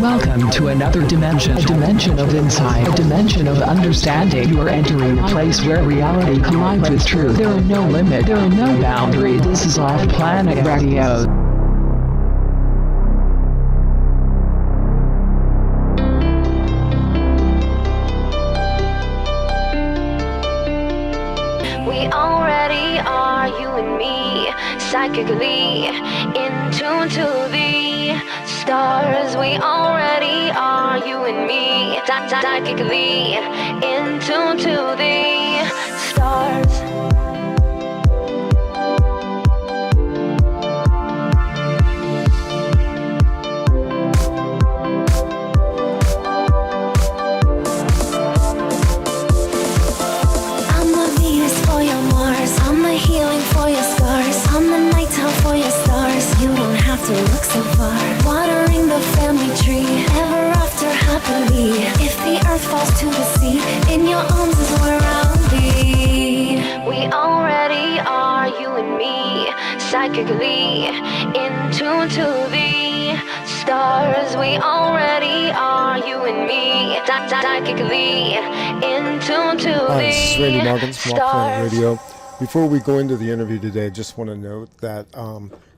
Welcome to another dimension, a dimension of insight, a dimension of understanding. You are entering a place where reality collides with truth. There are no limits, there are no boundaries. This is Off Planet Radio. We already are, you and me, psychically in tune to the stars. We already are, you and me, psychically in tune to the stars. To look so far, watering the family tree, ever after happily. If the earth falls to the sea, in your arms is where I'll be. We already are, you and me, psychically in tune to the stars. We already are, you and me, psychically in tune to the stars. This is Randy Muggins from Off Planet Radio. Before we go into the interview today, I just want to note that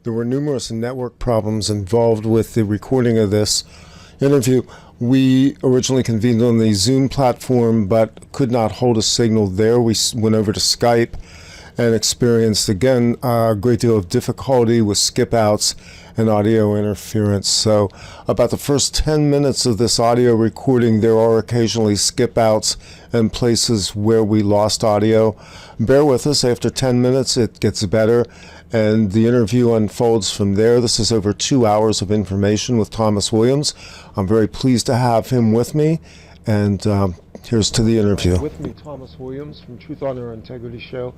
there were numerous network problems involved with the recording of this interview. We originally convened on the Zoom platform, but could not hold a signal there. We went over to Skype and experienced, again, a great deal of difficulty with skip-outs and audio interference. So about the first 10 minutes of this audio recording, there are occasionally skip-outs and places where we lost audio. Bear with us. After 10 minutes, it gets better, and the interview unfolds from there. This is over 2 hours of information with Thomas Williams. I'm very pleased to have him with me, and here's to the interview. With me, Thomas Williams from Truth, Honor, Integrity Show,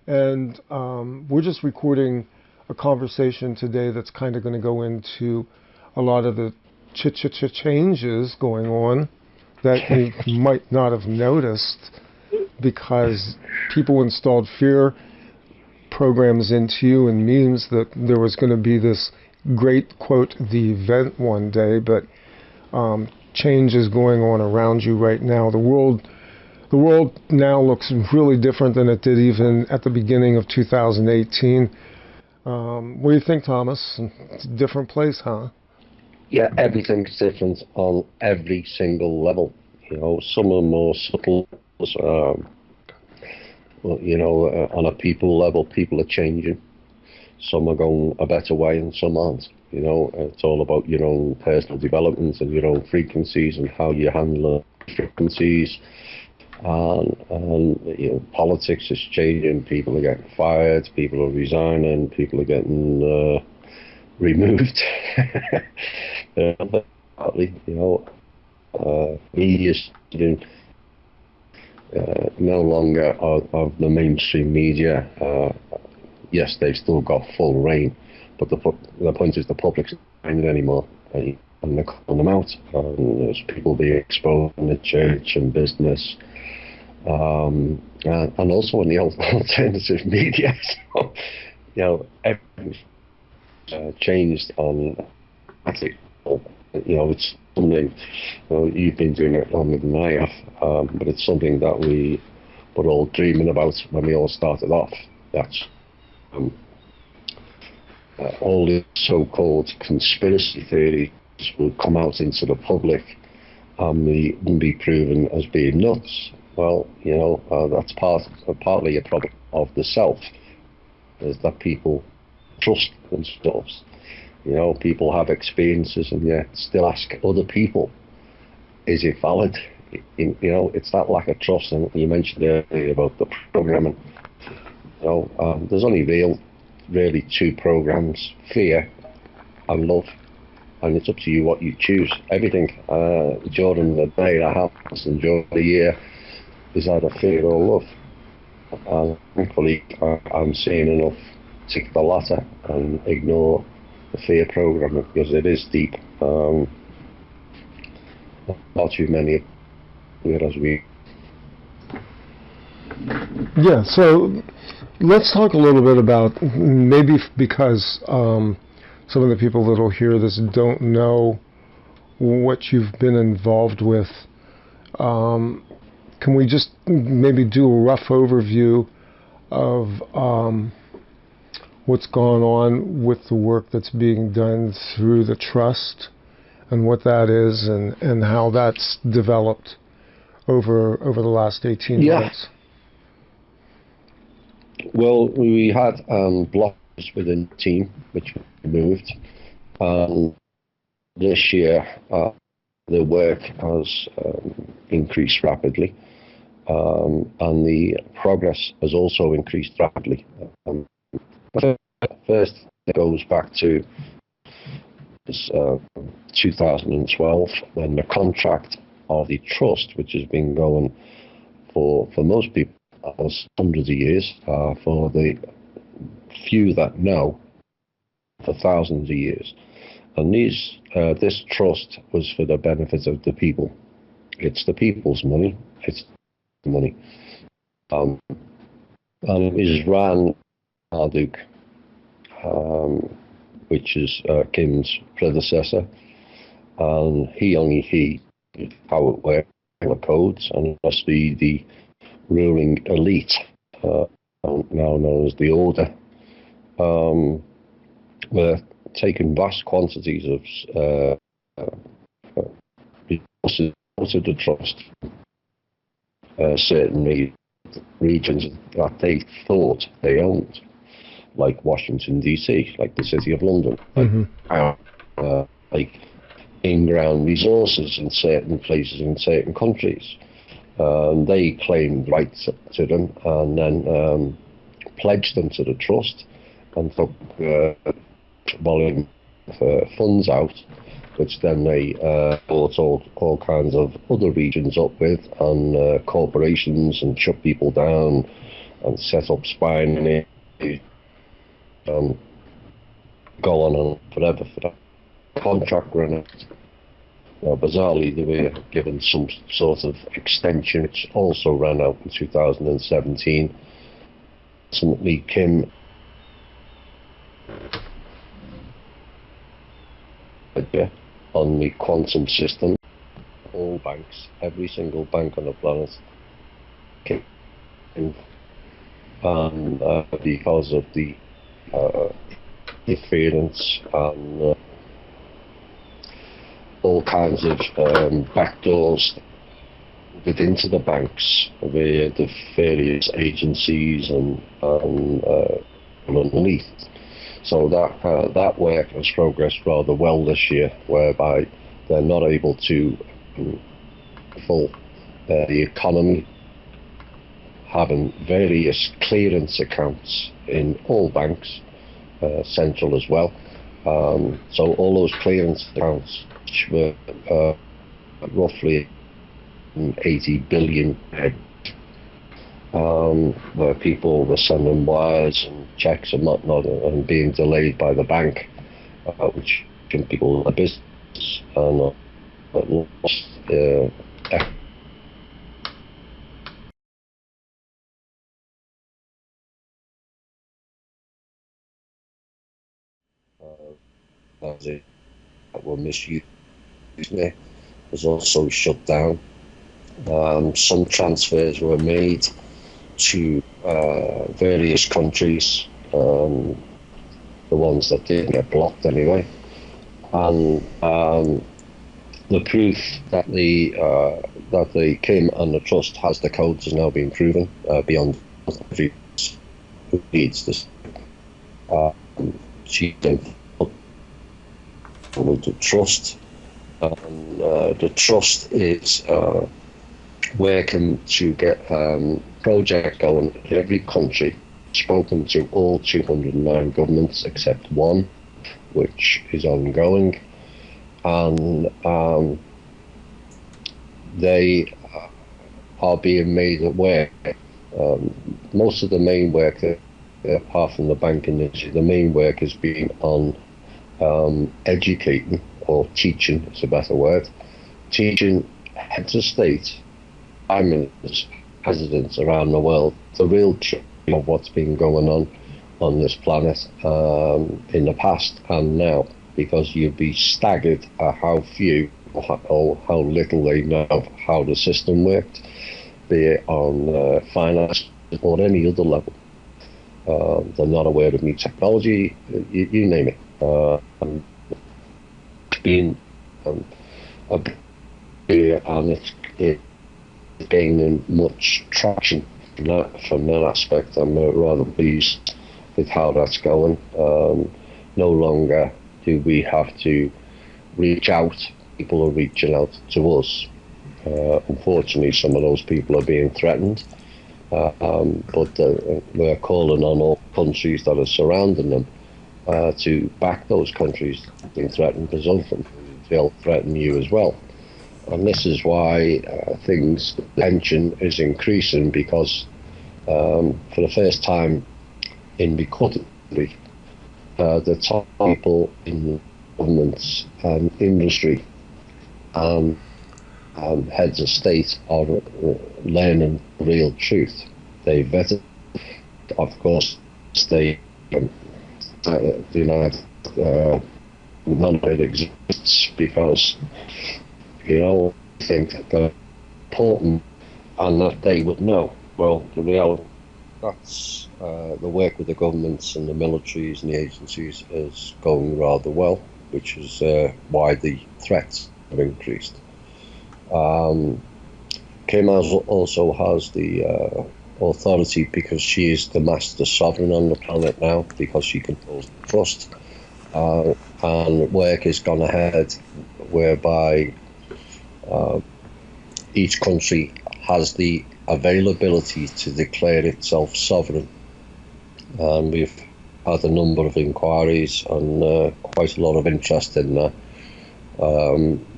and we're just recording a conversation today that's kind of going to go into a lot of the changes going on that you might not have noticed, because people installed fear programs into you and memes that there was going to be this great, quote, the event one day, but change is going on around you right now. The world now looks really different than it did even at the beginning of 2018. What do you think, Thomas? It's a different place, huh? Yeah, everything's different on every single level. You know, some are more subtle. On a people level, people are changing. Some are going a better way and some aren't. You know, it's all about your own personal development and your own frequencies and how you handle frequencies. And you know, politics is changing. People are getting fired. People are resigning. People are getting removed. Media's no longer of the mainstream media. Yes, they've still got full reign, but the point is the public's not doing it anymore, and they're calling them out. There's people being exposed in the church and business, and also in the alternative media. So, you know, everything's changed on. You know, it's something, you've been doing it longer than I have, but it's something that we were all dreaming about when we all started off. That's all the so-called conspiracy theories will come out into the public and be proven as being nuts. Well, you know, that's partly a problem of the self, is that people trust themselves. You know, people have experiences and yet still ask other people, is it valid? You know, it's that lack of trust. And you mentioned earlier about the programming. You know, there's only really two programs, fear and love. And it's up to you what you choose. Everything, during the day that happens and during the year is either fear or love. Thankfully, I'm seeing enough to take the latter and ignore the fear program, because it is deep. Not too many, whereas we. Yeah, so let's talk a little bit about, maybe because some of the people that will hear this don't know what you've been involved with. Can we just maybe do a rough overview of what's going on with the work that's being done through the trust and what that is and how that's developed over the last 18 months? Well, we had blocks within the team, which we moved. This year, the work has increased rapidly, and the progress has also increased rapidly. First, it goes back to 2012, when the contract of the trust, which has been going for most people hundreds of years, for the few that know, for thousands of years. And this trust was for the benefit of the people. It's the people's money. It's the money. And it was ran Marduk, which is Kim's predecessor, and he how it worked, the codes, and obviously the ruling elite, now known as the Order, were taking vast quantities of resources out of the trust, certain regions that they thought they owned, like Washington DC, like the City of London, like in-ground resources in certain places in certain countries. They claimed rights to them and then pledged them to the trust and took volume of funds out, which then they bought all kinds of other regions up with, and corporations, and shut people down and set up spying and go on and forever for that contract ran out. Bizarrely, they were given some sort of extension, which also ran out in 2017. Ultimately, Kim on the quantum system, all banks, every single bank on the planet, and because of the interference and all kinds of backdoors into the banks via the various agencies and underneath. So that work has progressed rather well this year, whereby they're not able to full the economy, having various clearance accounts in all banks, central as well. So all those clearance accounts, which were roughly 80 billion, where people were sending wires and checks and whatnot and being delayed by the bank, which can people a business and lost that were misused was also shut down. Some transfers were made to various countries, the ones that didn't get blocked anyway, and the proof that the Kim and the trust has the codes has now been proven beyond every who needs this. She then with the trust, and the trust is working to get project going in every country, spoken to all 209 governments except one, which is ongoing, and they are being made aware. Most of the main work, apart from the banking industry, the main work has been on educating, or teaching is a better word, teaching heads of state, prime ministers, presidents around the world the real truth of what's been going on this planet in the past and now, because you'd be staggered at how few or how little they know how the system worked, be it on finance or any other level. They're not aware of new technology, you name it. And it's been a big year, and it's gaining much traction from that aspect. I'm rather pleased with how that's going. No longer do we have to reach out. People are reaching out to us. Unfortunately, some of those people are being threatened. But we're calling on all countries that are surrounding them to back those countries being threatened, because often they'll threaten you as well. And this is why the tension is increasing, because for the first time in the country, the top people in governments and industry and heads of state are learning the real truth. They vetted, of course, the United none of it exists, because I think they're important and that they would know. Well, the reality, that's the work with the governments and the militaries and the agencies is going rather well, which is why the threats have increased. Kim also has the authority, because she is the master sovereign on the planet now, because she controls the trust. And work has gone ahead whereby each country has the availability to declare itself sovereign. And we've had a number of inquiries and quite a lot of interest in that.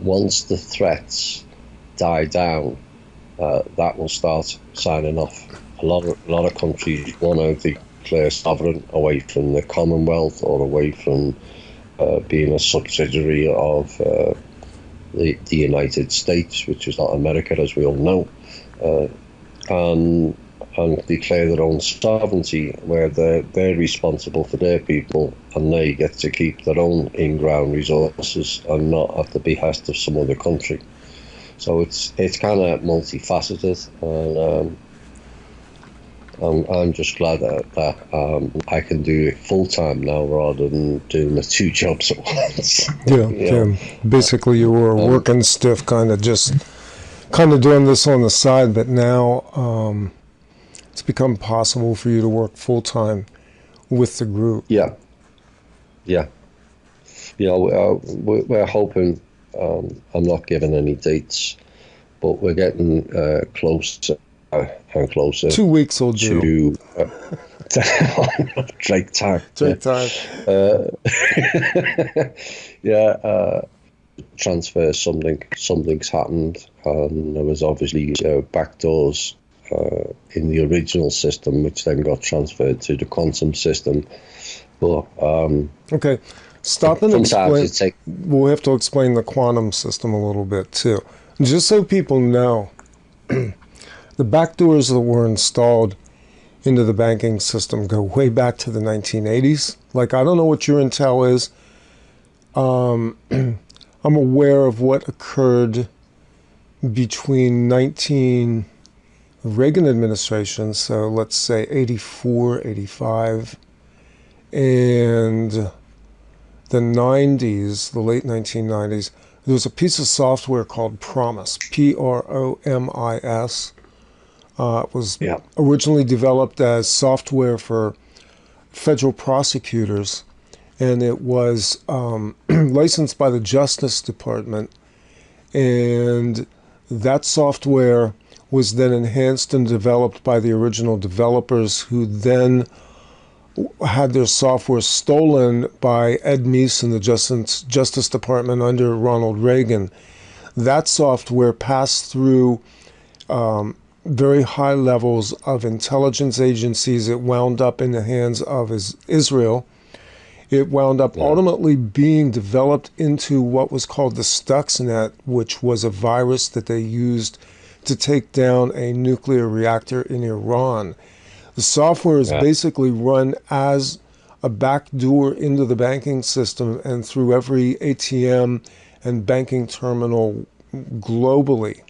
Once the threats die down, that will start signing off. A lot of countries want to declare sovereign away from the Commonwealth or away from being a subsidiary of the United States, which is not America, as we all know, and declare their own sovereignty, where they're responsible for their people and they get to keep their own in-ground resources and not at the behest of some other country. So it's kind of multifaceted, and I'm just glad that I can do it full time now rather than doing the two jobs at once. Yeah. Basically, you were working stiff, kind of doing this on the side, but now it's become possible for you to work full time with the group. Yeah. We're hoping. I'm not giving any dates, but we're getting closer and closer. 2 weeks will do. Drake time. Transfer something's happened, and there was obviously backdoors in the original system, which then got transferred to the quantum system. But okay. Stop and explain. We'll have to explain the quantum system a little bit too. Just so people know, the backdoors that were installed into the banking system go way back to the 1980s. Like, I don't know what your intel is. I'm aware of what occurred between Reagan administration, so let's say 84, 85, and the 90s, the late 1990s, there was a piece of software called PROMIS, PROMIS. It was originally developed as software for federal prosecutors, and it was licensed by the Justice Department. And that software was then enhanced and developed by the original developers, who then had their software stolen by Ed Meese in the Justice Department under Ronald Reagan. That software passed through very high levels of intelligence agencies. It wound up in the hands of Israel. It wound up ultimately being developed into what was called the Stuxnet, which was a virus that they used to take down a nuclear reactor in Iran. The software is basically run as a backdoor into the banking system and through every ATM and banking terminal globally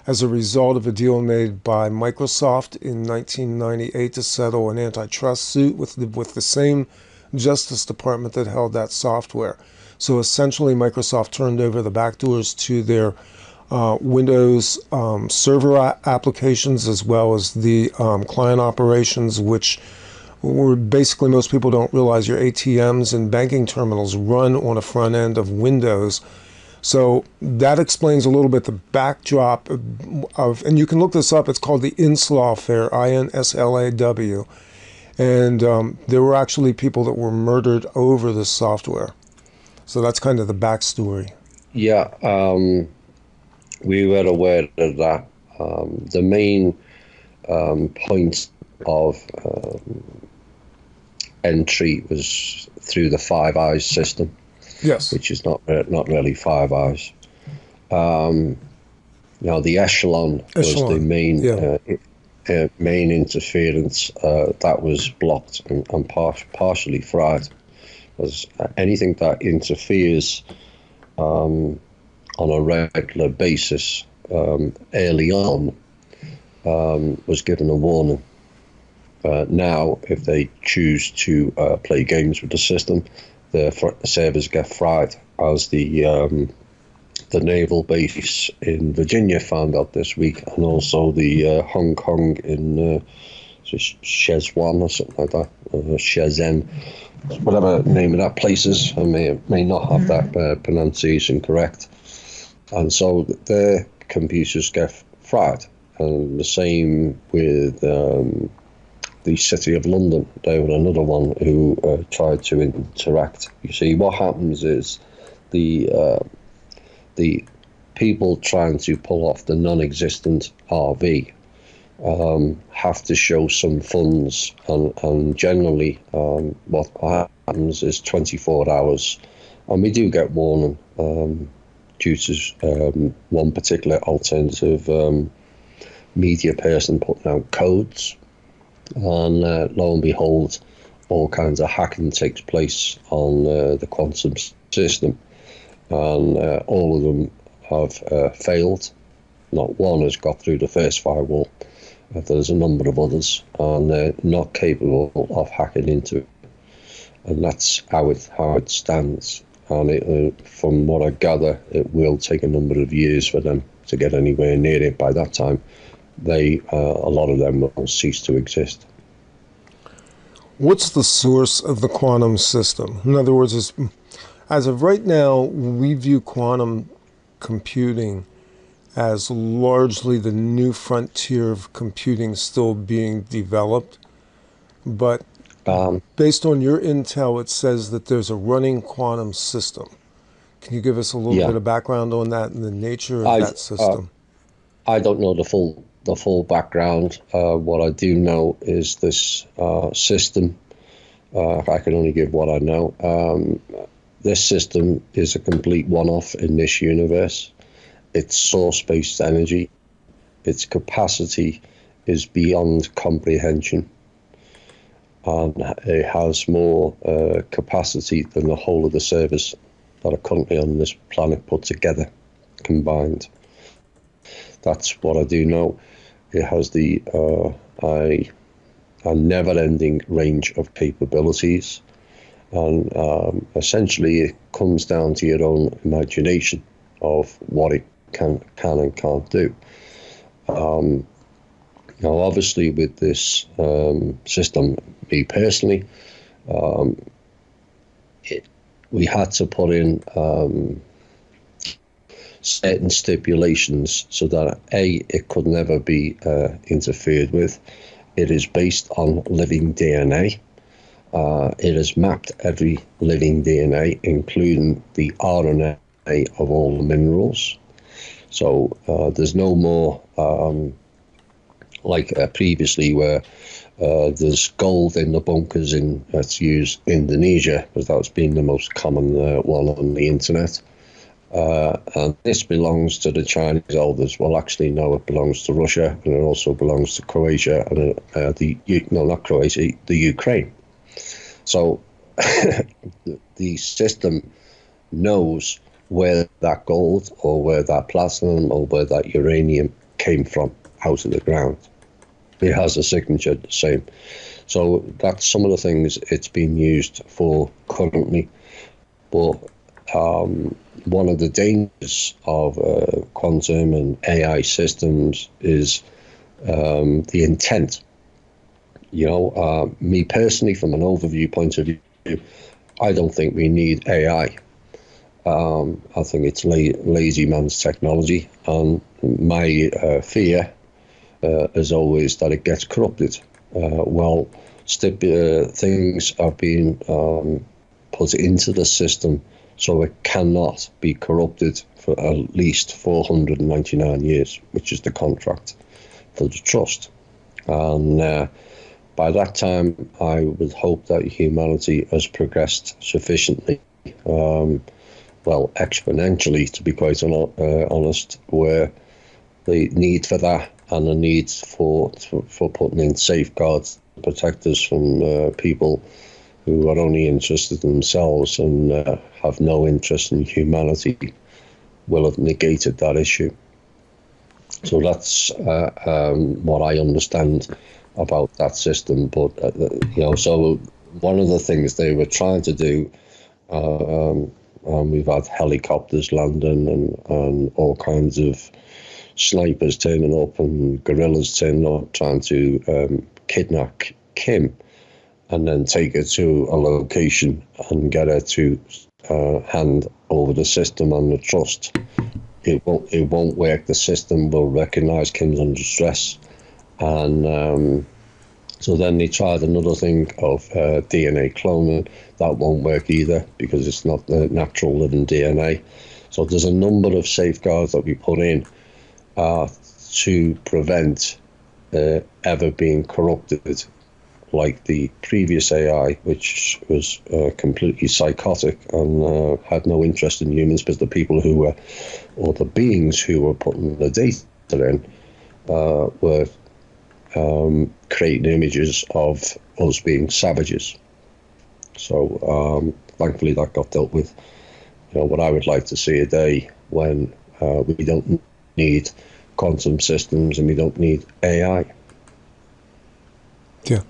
as a result of a deal made by Microsoft in 1998 to settle an antitrust suit with the same Justice Department that held that software. So essentially, Microsoft turned over the backdoors to their Windows server applications as well as the client operations, which were basically, most people don't realize, your ATMs and banking terminals run on a front end of Windows. So that explains a little bit the backdrop of, and you can look this up, it's called the Inslaw Affair, INSLAW. And there were actually people that were murdered over this software. So that's kind of the backstory. Yeah, we were aware of that. The main point of entry was through the Five Eyes system. Yes. Which is not really Five Eyes. The Echelon was the main main interference that was blocked and partially fried. Was anything that interferes on a regular basis early on was given a warning. Now, if they choose to play games with the system, the servers get fried, as the naval base in Virginia found out this week, and also the Hong Kong in Shenzhen or something like that, Shenzhen, whatever the name of that place is. I may not have that pronunciation correct. And so their computers get fried. And the same with the City of London. They were another one who tried to interact. You see, what happens is the people trying to pull off the non-existent RV have to show some funds, and generally what happens is 24 hours, and we do get warning due to one particular alternative media person putting out codes, and lo and behold, all kinds of hacking takes place on the quantum system, and all of them have failed. Not one has got through the first firewall. There's a number of others, and they're not capable of hacking into it. And that's how it stands. And from what I gather, it will take a number of years for them to get anywhere near it. By that time, a lot of them will cease to exist. What's the source of the quantum system? In other words, as of right now, we view quantum computing as largely the new frontier of computing still being developed. But based on your intel, it says that there's a running quantum system. Can you give us a little bit of background on that and the nature of that system? I don't know the full background. What I do know is this system. I can only give what I know. This system is a complete one-off in this universe. It's source-based energy. Its capacity is beyond comprehension. And it has more capacity than the whole of the servers that are currently on this planet put together, combined. That's what I do know. It has a never-ending range of capabilities. And essentially, it comes down to your own imagination of what it can and can't do. Now, obviously, with this system, me personally, we had to put in certain stipulations so that it could never be interfered with. It is based on living DNA. It has mapped every living DNA, including the RNA of all the minerals. So there's no more like previously where there's gold in the bunkers let's use Indonesia, because that's been the most common one on the internet. And this belongs to the Chinese elders. Well, actually, no, it belongs to Russia, and it also belongs to Croatia, and not Croatia, the Ukraine. So the system knows where that gold or where that platinum or where that uranium came from out of the ground. It has a signature the same. So that's some of the things it's being used for currently. But one of the dangers of quantum and AI systems is the intent. Me personally, from an overview point of view, I don't think we need AI. I think it's lazy man's technology, and my fear is always that it gets corrupted. Things are being put into the system so it cannot be corrupted for at least 499 years, which is the contract for the trust. And by that time, I would hope that humanity has progressed sufficiently, exponentially, to be quite honest, where the need for that and the need for putting in safeguards to protect us from people who are only interested in themselves and have no interest in humanity will have negated that issue. So that's what I understand about that system. But so one of the things they were trying to do, we've had helicopters landing and all kinds of snipers turning up and guerrillas turning up trying to kidnap Kim and then take her to a location and get her to hand over the system and the trust. It won't work. The system will recognise Kim's under stress. And so then they tried another thing of DNA cloning. That won't work either because it's not the natural living DNA. So there's a number of safeguards that we put in to prevent ever being corrupted, like the previous AI, which was completely psychotic and had no interest in humans, but the people who were, or the beings who were putting the data in, were creating images of us being savages. So thankfully that got dealt with. What I would like to see a day when we don't need quantum systems and we don't need AI. Yeah.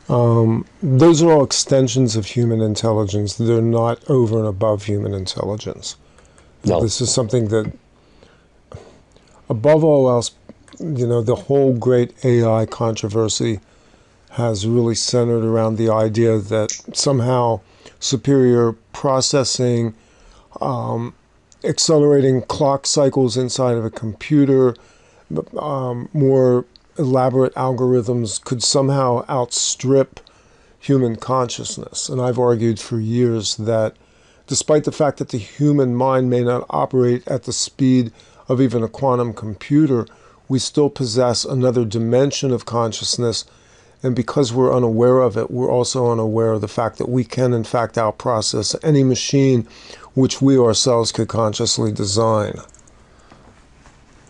Those are all extensions of human intelligence. They're not over and above human intelligence. No. This is something that, above all else, the whole great AI controversy has really centered around the idea that somehow superior processing, accelerating clock cycles inside of a computer, more elaborate algorithms could somehow outstrip human consciousness. And I've argued for years that despite the fact that the human mind may not operate at the speed of even a quantum computer, we still possess another dimension of consciousness. And because we're unaware of it, we're also unaware of the fact that we can, in fact, outprocess any machine which we ourselves could consciously design.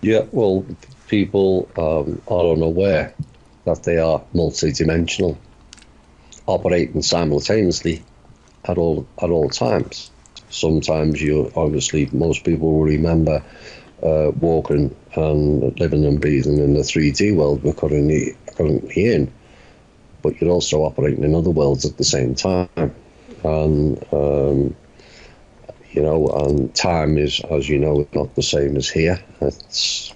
Yeah, well, people are unaware that they are multidimensional, operating simultaneously at all times. Sometimes most people will remember walking and living and breathing in the 3D world we're currently in, but you're also operating in other worlds at the same time. And and time is, as you know, not the same as here. It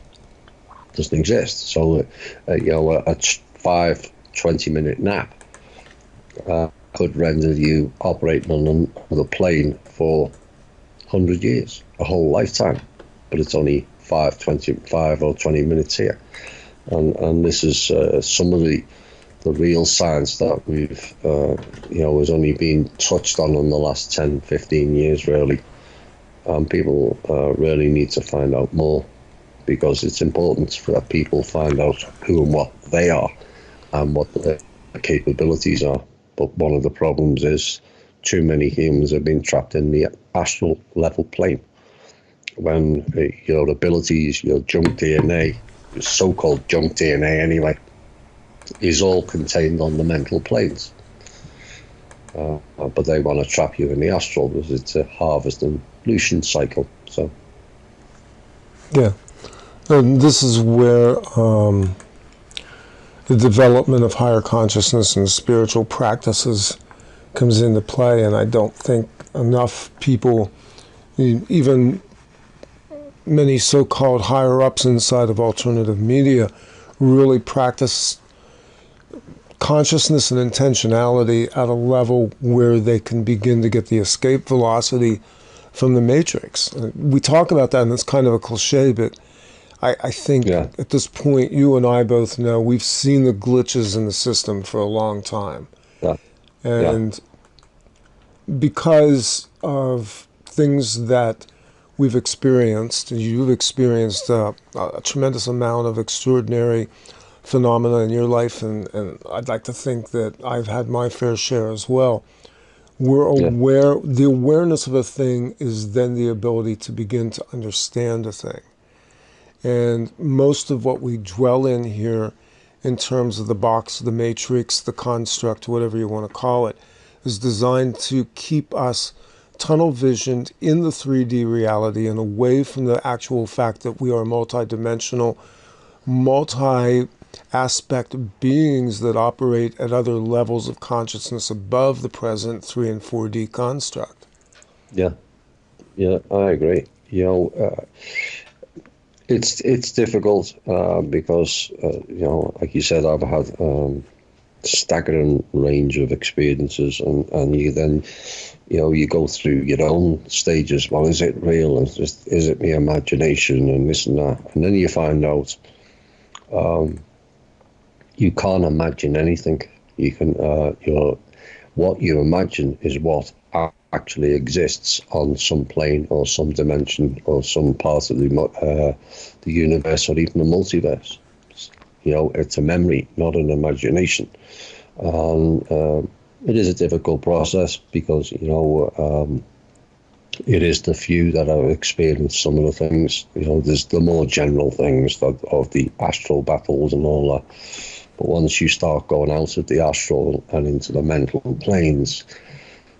doesn't exist. So, a 20-minute nap could render you operating on another plane for 100 years, a whole lifetime. But it's only 5 or 20 minutes here. And this is some of the real science that we've, has only been touched on in the last 10, 15 years, really. People really need to find out more, because it's important that people find out who and what they are and what their capabilities are. But one of the problems is too many humans have been trapped in the astral level plane, when your abilities, your junk DNA, your so-called junk DNA anyway, is all contained on the mental planes. But they want to trap you in the astral, because it's to harvest and evolution cycle. So Yeah. And this is where the development of higher consciousness and spiritual practices comes into play. And I don't think enough people, even many so-called higher-ups inside of alternative media, really practice consciousness and intentionality at a level where they can begin to get the escape velocity from the matrix. We talk about that, and it's kind of a cliche, but I think at this point, you and I both know we've seen the glitches in the system for a long time. yeah, And because of things that we've experienced, you've experienced a tremendous amount of extraordinary phenomena in your life, and I'd like to think that I've had my fair share as well. We're aware, the awareness of a thing is then the ability to begin to understand a thing. And most of what we dwell in here, in terms of the box, the matrix, the construct, whatever you want to call it, is designed to keep us tunnel visioned in the 3D reality and away from the actual fact that we are multidimensional, multi-aspect beings that operate at other levels of consciousness above the present 3 and 4D construct. Yeah, I agree. It's difficult because like you said, I've had staggering range of experiences, and you then you go through your own stages. Well, is it real? Is it my imagination and this and that? And then you find out you can't imagine anything. You can what you imagine is what actually exists on some plane or some dimension or some part of the universe or even the multiverse. It's a memory, not an imagination. And it is a difficult process because, it is the few that have experienced some of the things. There's the more general things of the astral battles and all that. But once you start going out of the astral and into the mental planes,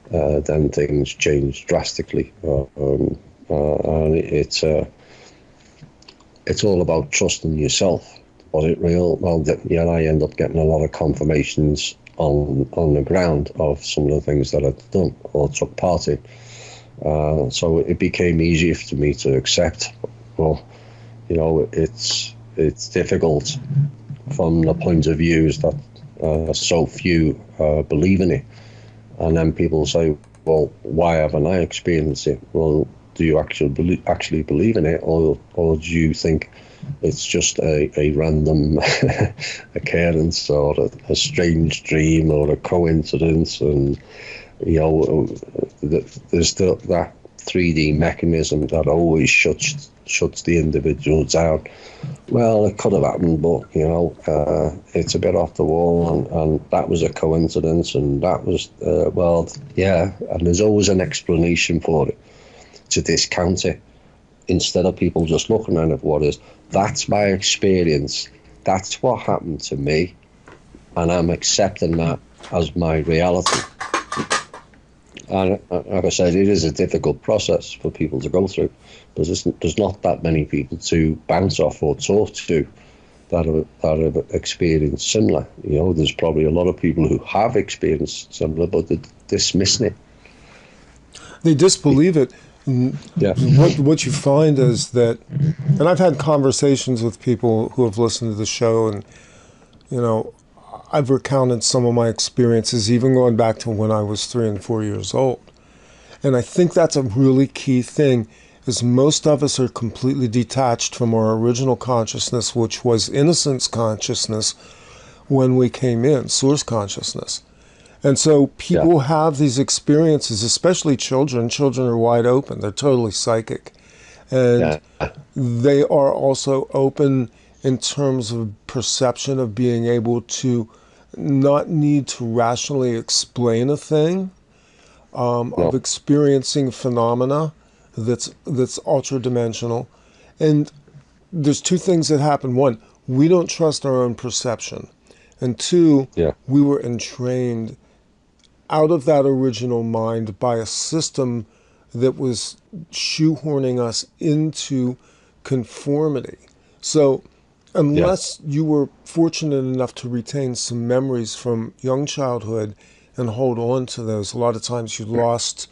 then things change drastically. And it's all about trusting yourself. Was it real? Well, I end up getting a lot of confirmations on the ground of some of the things that I'd done or took part in. So it became easier for me to accept. Well, it's difficult from the point of view that so few believe in it. And then people say, well, why haven't I experienced it? Well, do you actually believe in it, or do you think it's just a random occurrence or a strange dream or a coincidence? And there's that 3D mechanism that always shuts the individual down. Well, it could have happened, but it's a bit off the wall, and that was a coincidence, and that was and there's always an explanation for it to discount it, instead of people just looking at it, what is, that's my experience, that's what happened to me, and I'm accepting that as my reality. And like I said, it is a difficult process for people to go through, because there's not that many people to bounce off or talk to that have experienced similar. There's probably a lot of people who have experienced similar, but they're dismissing it. They disbelieve it. Yeah. What you find is that, and I've had conversations with people who have listened to the show, and I've recounted some of my experiences, even going back to when I was 3 and 4 years old. And I think that's a really key thing, is most of us are completely detached from our original consciousness, which was innocence consciousness when we came in, source consciousness. And so people have these experiences, especially children. Children are wide open. They're totally psychic. And they are also open in terms of perception of being able to not need to rationally explain a thing, of experiencing phenomena that's ultra-dimensional. And there's two things that happen. One, we don't trust our own perception. And two, we were entrained out of that original mind by a system that was shoehorning us into conformity. So unless you were fortunate enough to retain some memories from young childhood and hold on to those, a lot of times you lost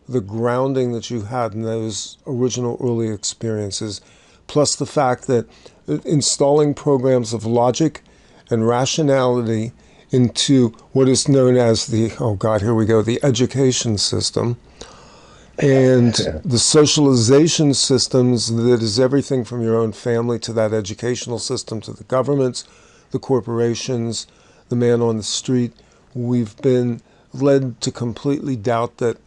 the grounding that you had in those original early experiences, plus the fact that installing programs of logic and rationality into what is known as the, oh God, here we go, the education system, and the socialization systems that is everything from your own family to that educational system to the governments, the corporations, the man on the street. We've been led to completely doubt that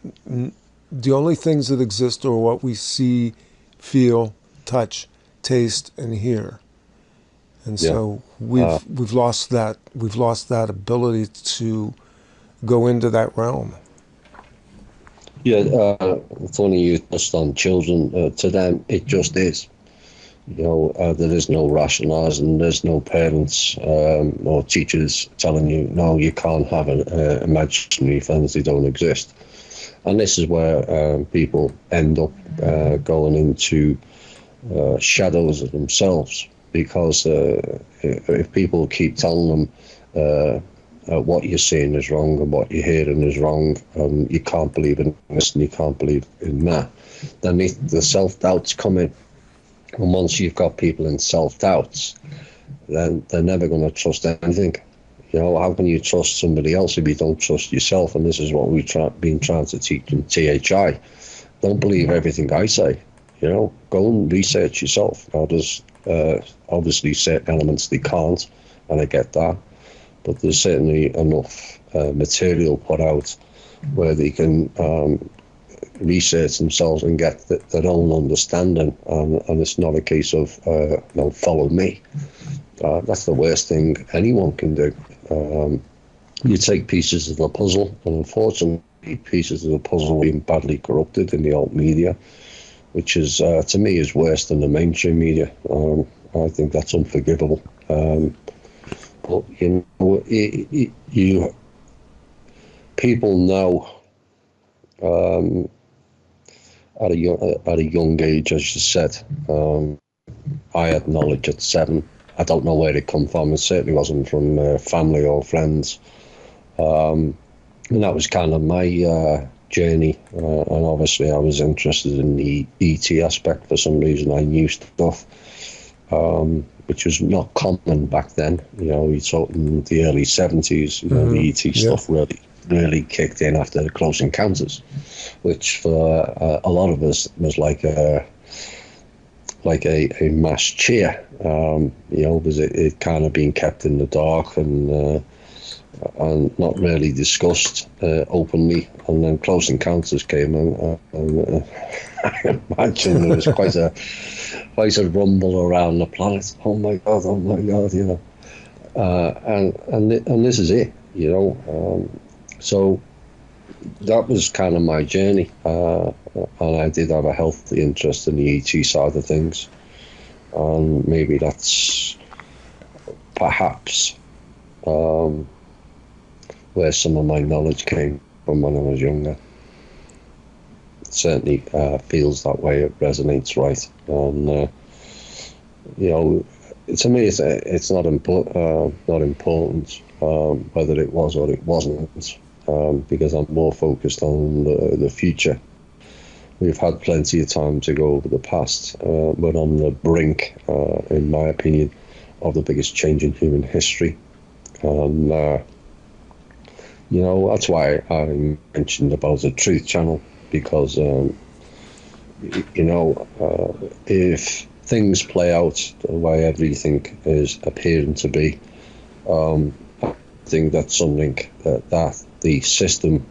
the only things that exist are what we see, feel, touch, taste, and hear. And so we've lost that ability to go into that realm. Yeah, it's only you touched on children. To them, it just is. You know, there is no rationalising. There's no parents or teachers telling you, no, you can't have imaginary friends. They don't exist. And this is where people end up going into shadows of themselves, because if people keep telling them what you're seeing is wrong and what you're hearing is wrong, you can't believe in this and you can't believe in that, then the self-doubts come in. And once you've got people in self-doubts, then they're never going to trust anything. You know, how can you trust somebody else if you don't trust yourself? And this is what we've been trying to teach in THI. Don't believe everything I say. You know, go and research yourself. Now, there's obviously certain elements they can't, and I get that. But there's certainly enough material put out where they can research themselves and get their own understanding. And it's not a case of, follow me. That's the worst thing anyone can do. You take pieces of the puzzle, and unfortunately, pieces of the puzzle being badly corrupted in the alt media, which is, to me, is worse than the mainstream media. I think that's unforgivable. But you know, people know at a young age, as you said. I had knowledge at 7. I don't know where it come from. It certainly wasn't from family or friends. And that was kind of my journey. And obviously I was interested in the ET aspect for some reason. I knew stuff, which was not common back then. You know, we talk in the early 70s, you know, the ET stuff really kicked in after the Close Encounters, which for a lot of us was like a mass cheer, you know, because it kind of been kept in the dark and not really discussed openly. And then Close Encounters came, and I imagine there was quite a rumble around the planet. Oh my God, you know. And this is it, you know. So that was kind of my journey, and I did have a healthy interest in the ET side of things, and maybe that's perhaps where some of my knowledge came from when I was younger. It certainly feels that way. It resonates right, and you know, to me, it's not important whether it was or it wasn't. Because I'm more focused on the future. We've had plenty of time to go over the past. We're on the brink, in my opinion, of the biggest change in human history. And, you know, that's why I mentioned about the Truth Channel, because, you know, if things play out the way everything is appearing to be, I think that's something that the system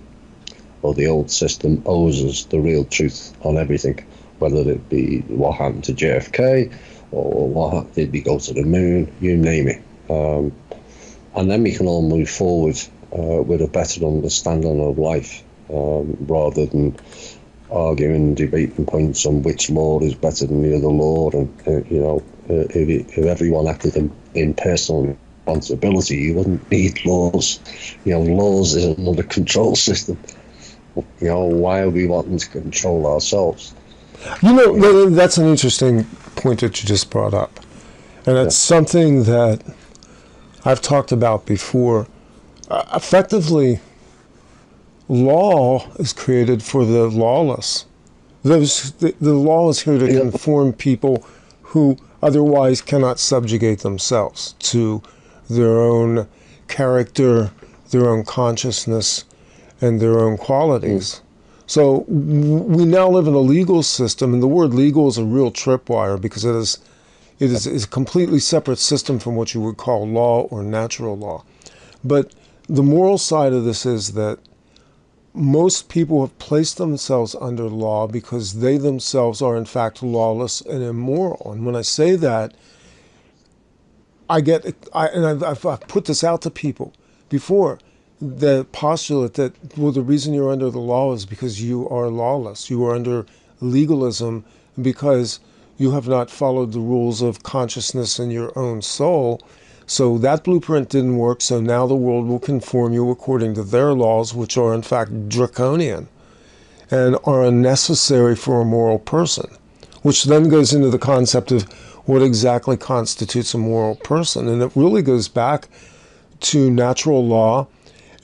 or the old system owes us the real truth on everything, whether it be what happened to JFK or did we go to the moon, you name it. And then we can all move forward with a better understanding of life, rather than arguing and debating points on which law is better than the other law. And, you know, if everyone acted in personal responsibility, you wouldn't need laws. You know, laws is another control system. Why are we wanting to control ourselves? That's an interesting point that you just brought up. And it's something that I've talked about before. Effectively, law is created for the lawless. The law is here to conform people who otherwise cannot subjugate themselves to their own character, their own consciousness, and their own qualities. So we now live in a legal system, and the word legal is a real tripwire because it is a completely separate system from what you would call law or natural law. But the moral side of this is that most people have placed themselves under law because they themselves are in fact lawless and immoral. And when I say that, I've put this out to people before, the postulate that, well, the reason you're under the law is because you are lawless. You are under legalism because you have not followed the rules of consciousness in your own soul. So that blueprint didn't work, so now the world will conform you according to their laws, which are in fact draconian and are unnecessary for a moral person, which then goes into the concept of what exactly constitutes a moral person. And it really goes back to natural law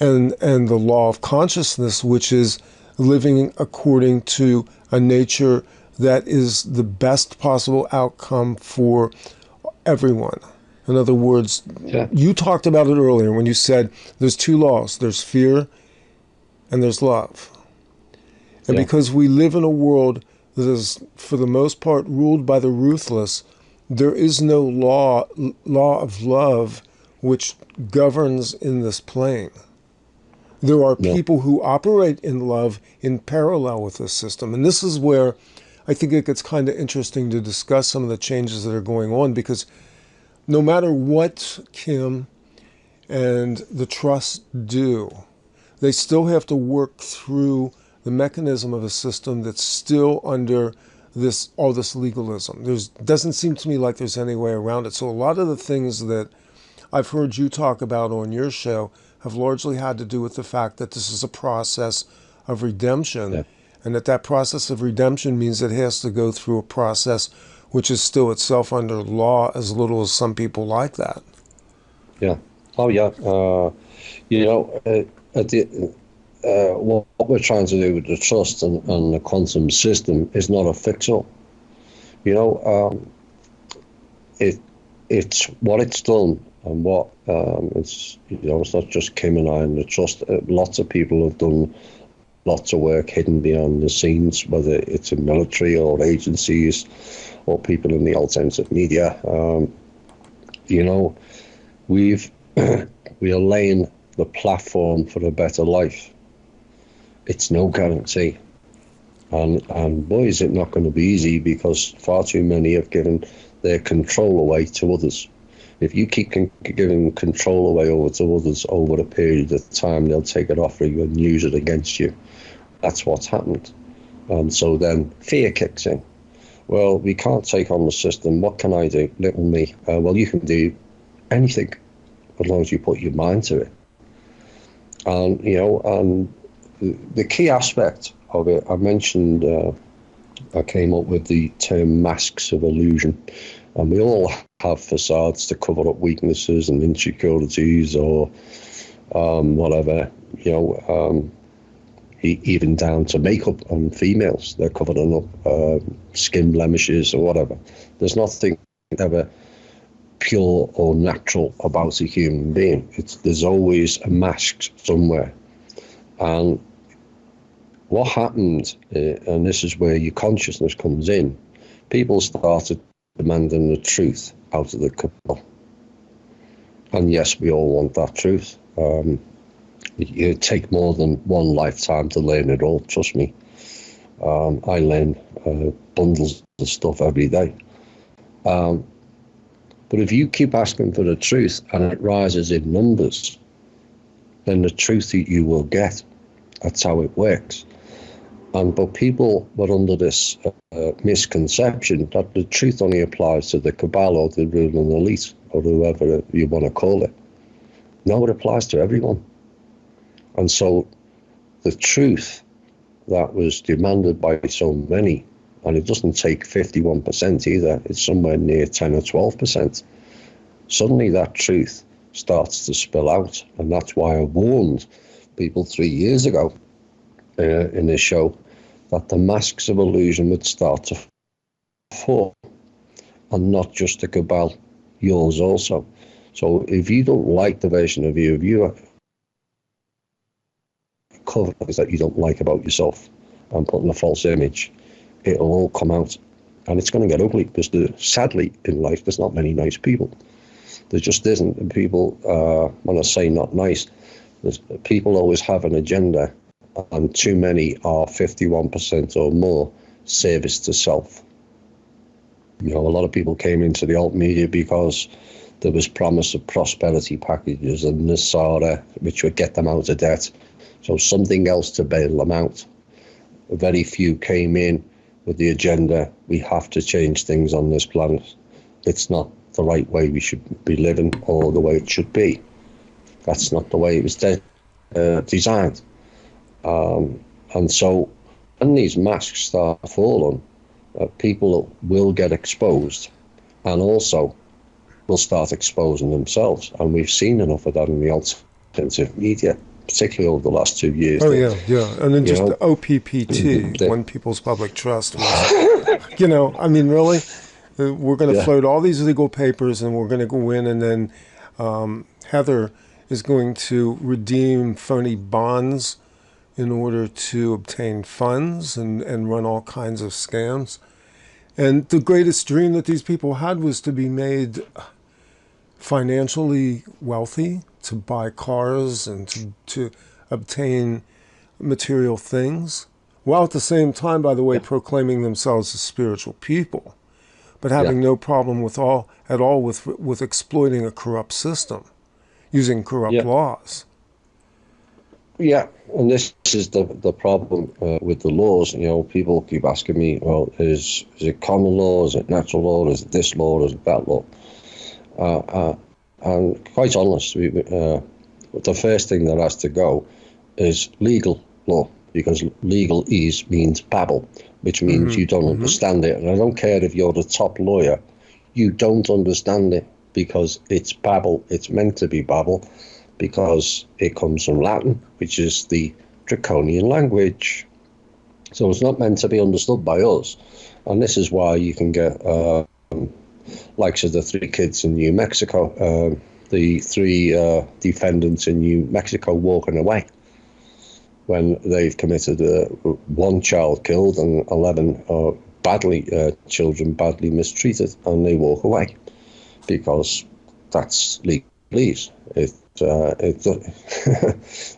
and the law of consciousness, which is living according to a nature that is the best possible outcome for everyone. In other words, you talked about it earlier when you said there's two laws. There's fear and there's love. And because we live in a world that is, for the most part, ruled by the ruthless, there is no law of love which governs in this plane. There are people who operate in love in parallel with this system. And this is where I think it gets kind of interesting to discuss some of the changes that are going on, because no matter what Kim and the trust do, they still have to work through the mechanism of a system that's still under all this legalism. Doesn't seem to me like there's any way around it. So a lot of the things that I've heard you talk about on your show have largely had to do with the fact that this is a process of redemption, and that process of redemption means it has to go through a process which is still itself under law, as little as some people like that. Yeah. Oh, yeah. What we're trying to do with the trust and the quantum system is not a fix-all. It's what it's done, and what it's not just Kim and I and the trust. Lots of people have done lots of work hidden behind the scenes, whether it's in military or agencies or people in the alternative media. We are laying the platform for a better life. It's no guarantee. And boy, is it not going to be easy, because far too many have given their control away to others. If you keep giving control away over to others over a period of time, they'll take it off you and use it against you. That's what's happened. And so then fear kicks in. Well, we can't take on the system. What can I do? Little me. Well, you can do anything as long as you put your mind to it. And, and the key aspect of it, I mentioned, I came up with the term masks of illusion. And we all have facades to cover up weaknesses and insecurities or whatever, even down to makeup on females. They're covering up skin blemishes or whatever. There's nothing ever pure or natural about a human being. There's always a mask somewhere. And what happened, and this is where your consciousness comes in, people started demanding the truth out of the couple. And yes, we all want that truth. It take more than one lifetime to learn it all, trust me. I learn bundles of stuff every day. But if you keep asking for the truth and it rises in numbers, then the truth that you will get. That's how it works. But people were under this misconception that the truth only applies to the cabal or the ruling elite or whoever you want to call it. No, it applies to everyone. And so the truth that was demanded by so many, and it doesn't take 51% either, it's somewhere near 10 or 12%, suddenly that truth starts to spill out. And that's why I warned people 3 years ago in this show that the masks of illusion would start to fall, and not just a cabal, yours also. So if you don't like the version of you, if you cover things that you don't like about yourself and putting a false image, it'll all come out, and it's going to get ugly, because sadly in life there's not many nice people. There just isn't. And people, when I say not nice, people always have an agenda, and too many are 51% or more service to self. You know, a lot of people came into the alt media because there was promise of prosperity packages and NESARA, which would get them out of debt. So something else to bail them out. Very few came in with the agenda, we have to change things on this planet. It's not the right way we should be living, or the way it should be. That's not the way it was designed. And so when these masks start falling, people will get exposed, and also will start exposing themselves. And we've seen enough of that in the alternative media, particularly over the last 2 years. Oh, yeah. And then just the OPPT, One People's Public Trust, was, you know, I mean, really? We're going to float all these legal papers, and we're going to go in, and then Heather is going to redeem phony bonds in order to obtain funds and run all kinds of scams. And the greatest dream that these people had was to be made financially wealthy, to buy cars and to obtain material things, while at the same time, by the way, proclaiming themselves as spiritual people, but having no problem at all with exploiting a corrupt system, using corrupt laws. Yeah, and this is the problem with the laws. You know, people keep asking me, well, is it common law, is it natural law, is it this law, is it that law? And quite honest, the first thing that has to go is legal law, because legalese means babble, which means you don't understand it. And I don't care if you're the top lawyer, you don't understand it, because it's babble. It's meant to be babble, because it comes from Latin, which is the draconian language. So it's not meant to be understood by us. And this is why you can get likes of the 3 kids in New Mexico, the 3 defendants in New Mexico walking away when they've committed 1 child killed and 11 children badly mistreated, and they walk away because that's legalese. The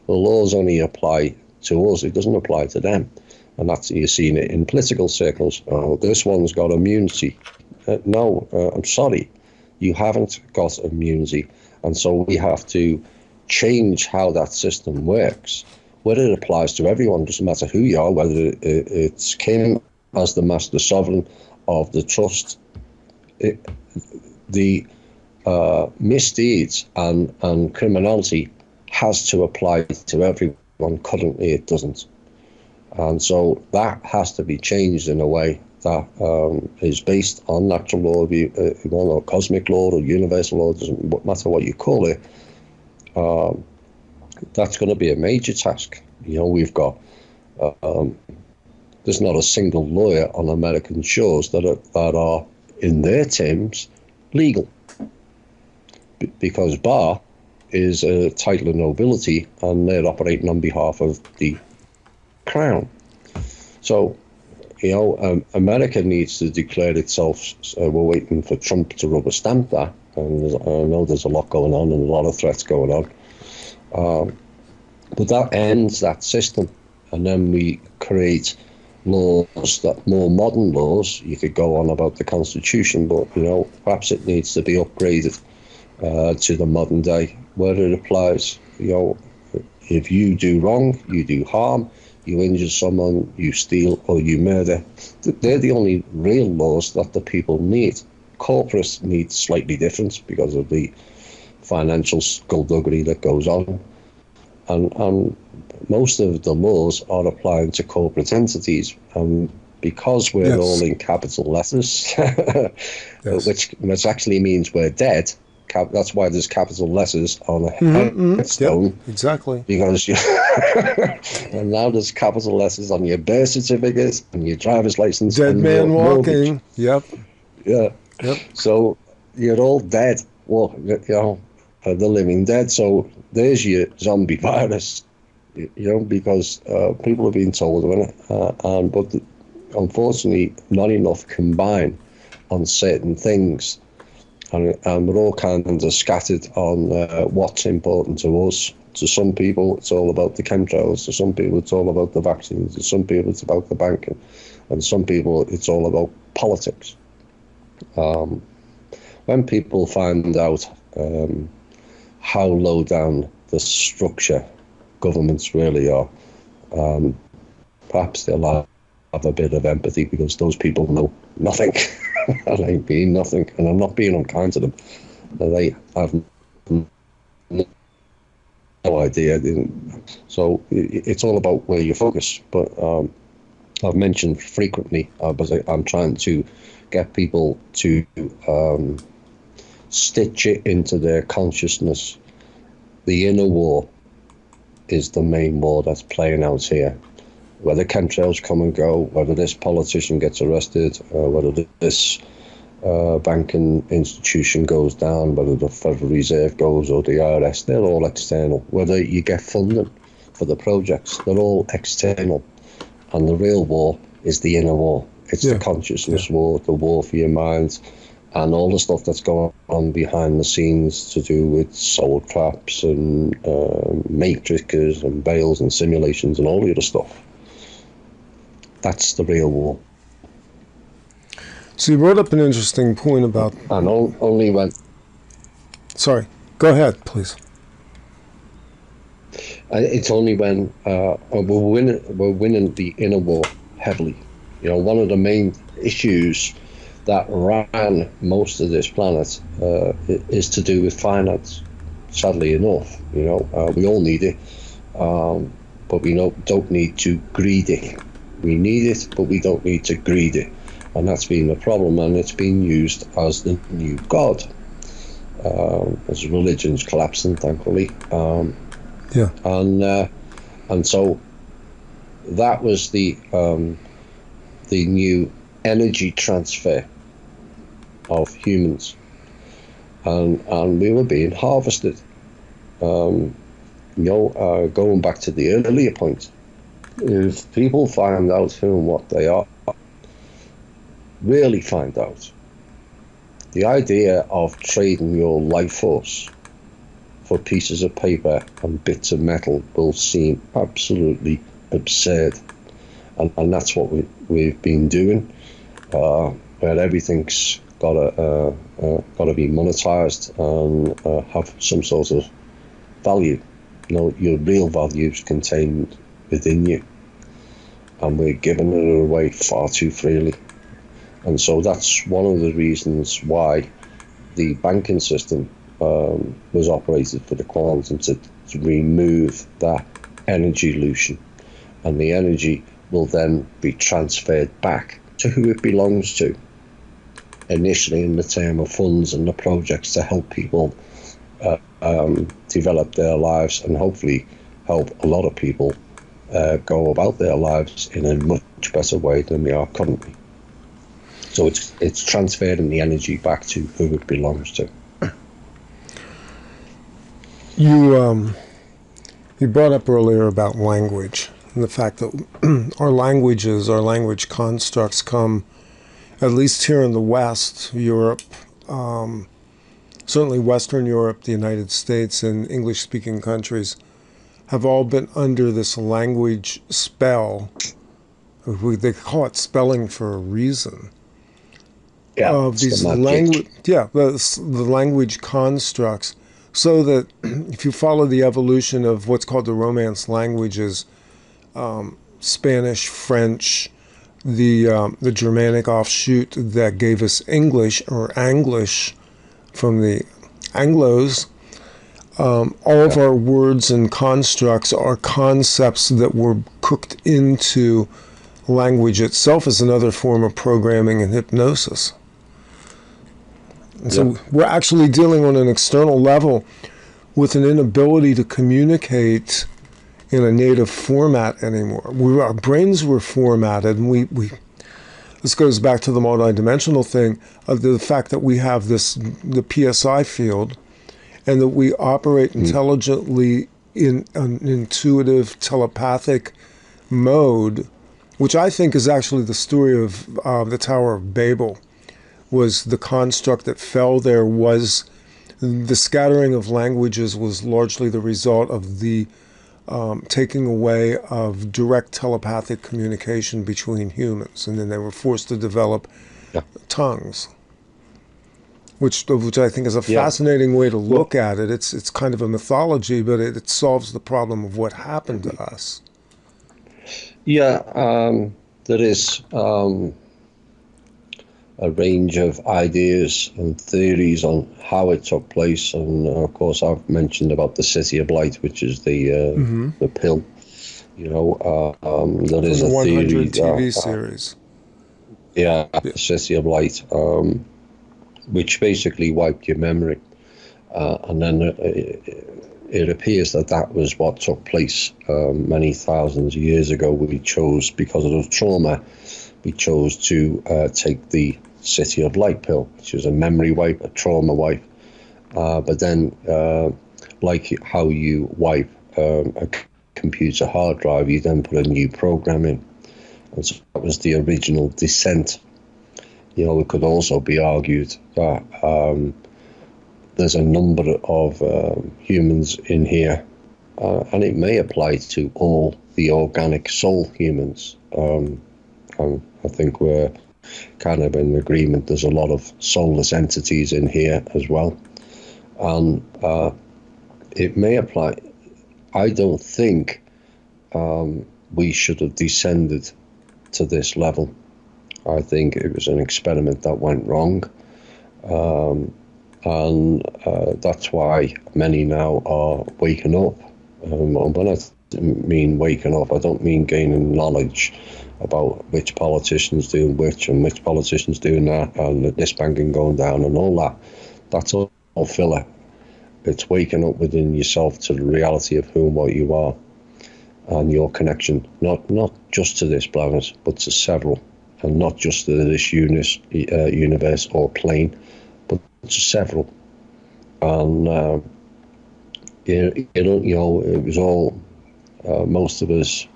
laws only apply to us, it doesn't apply to them. And that's, you've seen it in political circles. Oh, this one's got immunity. No, I'm sorry, you haven't got immunity. And so we have to change how that system works, whether it applies to everyone, doesn't matter who you are, whether it's Kim as the master sovereign of the trust. The misdeeds and criminality has to apply to everyone. Currently it doesn't. And so that has to be changed in a way that is based on natural law, or cosmic law or universal law, doesn't matter what you call it. That's going to be a major task. You know, we've got, there's not a single lawyer on American shores that are in their terms legal, because bar is a title of nobility and they're operating on behalf of the crown. So, you know, America needs to declare itself. We're waiting for Trump to rubber stamp that, and I know there's a lot going on and a lot of threats going on. But that ends that system, and then we create laws, that more modern laws. You could go on about the Constitution, but, you know, perhaps it needs to be upgraded to the modern day, where it applies. You know, if you do wrong, you do harm, you injure someone, you steal, or you murder, they're the only real laws that the people need. Corporates need slightly different because of the financial skullduggery that goes on. and most of the laws are applying to corporate entities, because we're Yes. all in capital letters, Yes. which actually means we're dead. That's why there's capital letters on a headstone. Yep, exactly. Because you and now there's capital letters on your birth certificate and your driver's license. Dead and man your mortgage. walking. Yep. Yeah. Yep. So you're all dead. Well, the living dead. So there's your zombie virus. Because people have been told about it, but unfortunately, not enough combine on certain things. And we're all kind of scattered on what's important to us. To some people, it's all about the chemtrails. To some people, it's all about the vaccines. To some people, it's about the banking. And some people, it's all about politics. When people find out how low down the structure governments really are, perhaps they'll have a bit of empathy, because those people know nothing. And ain't being nothing, and I'm not being unkind to them. They have no idea. So it's all about where you focus. But I've mentioned frequently, but I'm trying to get people to stitch it into their consciousness. The inner war is the main war that's playing out here. Whether chemtrails come and go, whether this politician gets arrested, whether this banking institution goes down, whether the Federal Reserve goes or the IRS, they're all external. Whether you get funding for the projects, they're all external. And the real war is the inner war. It's the consciousness war, the war for your mind, and all the stuff that's going on behind the scenes to do with soul traps and matrices and veils and simulations and all the other stuff. That's the real war. So you brought up an interesting point about... And only when... Sorry, go ahead, please. It's only when we're winning the inner war heavily. One of the main issues that ran most of this planet is to do with finance. Sadly enough, we all need it, but we don't need to greed it. We need it, but we don't need to greed it. And that's been the problem, and it's been used as the new god. As religion's collapsing, thankfully. And so that was the new energy transfer of humans. And we were being harvested. Going back to the earlier point, if people find out who and what they are, really find out, the idea of trading your life force for pieces of paper and bits of metal will seem absolutely absurd. And that's what we've been doing, where everything's got to be monetized and have some sort of value. Your real value is contained within you, and we're giving it away far too freely. And so that's one of the reasons why the banking system was operated for the quantum, to remove that energy illusion, and the energy will then be transferred back to who it belongs to, initially in the term of funds and the projects to help people develop their lives, and hopefully help a lot of people go about their lives in a much better way than they are currently. So it's transferring the energy back to who it belongs to. You brought up earlier about language, and the fact that our language constructs come, at least here in the West, Europe, certainly Western Europe, the United States, and English-speaking countries, have all been under this language spell. They call it spelling for a reason. Of these language, the language constructs, so that if you follow the evolution of what's called the Romance languages, Spanish, French, the Germanic offshoot that gave us English or Anglish from the Anglos, all of our words and constructs are concepts that were cooked into language itself as another form of programming and hypnosis. And so we're actually dealing on an external level with an inability to communicate in a native format anymore. Our brains were formatted, and we this goes back to the multidimensional thing of the fact that we have the PSI field, and that we operate intelligently in an intuitive, telepathic mode, which I think is actually the story of the Tower of Babel. Was the construct that fell there was the scattering of languages was largely the result of the taking away of direct telepathic communication between humans, and then they were forced to develop tongues, which I think is a fascinating way to look at it. It's kind of a mythology, but it solves the problem of what happened to us. Yeah, there is a range of ideas and theories on how it took place, and of course I've mentioned about the City of Light, which is the pill. You know, there is a theory. TV series. The City of Light, which basically wiped your memory, and then it appears that was what took place many thousands of years ago. We chose, because of the trauma, we chose to take the City of Light pill, which is a memory wipe, a trauma wipe. But then, like how you wipe a computer hard drive, you then put a new program in. And so that was the original descent. You know, it could also be argued that there's a number of humans in here, and it may apply to all the organic soul humans. I think we're kind of in agreement. There's a lot of soulless entities in here as well. And it may apply. I don't think we should have descended to this level. I think it was an experiment that went wrong. And that's why many now are waking up. When I mean waking up, I don't mean gaining knowledge about which politicians doing which and which politicians doing that and this banking going down and all that. That's all filler. It's waking up within yourself to the reality of who and what you are and your connection, not just to this planet, but to several, and not just to this universe or plane, but to several. And it was all, most of us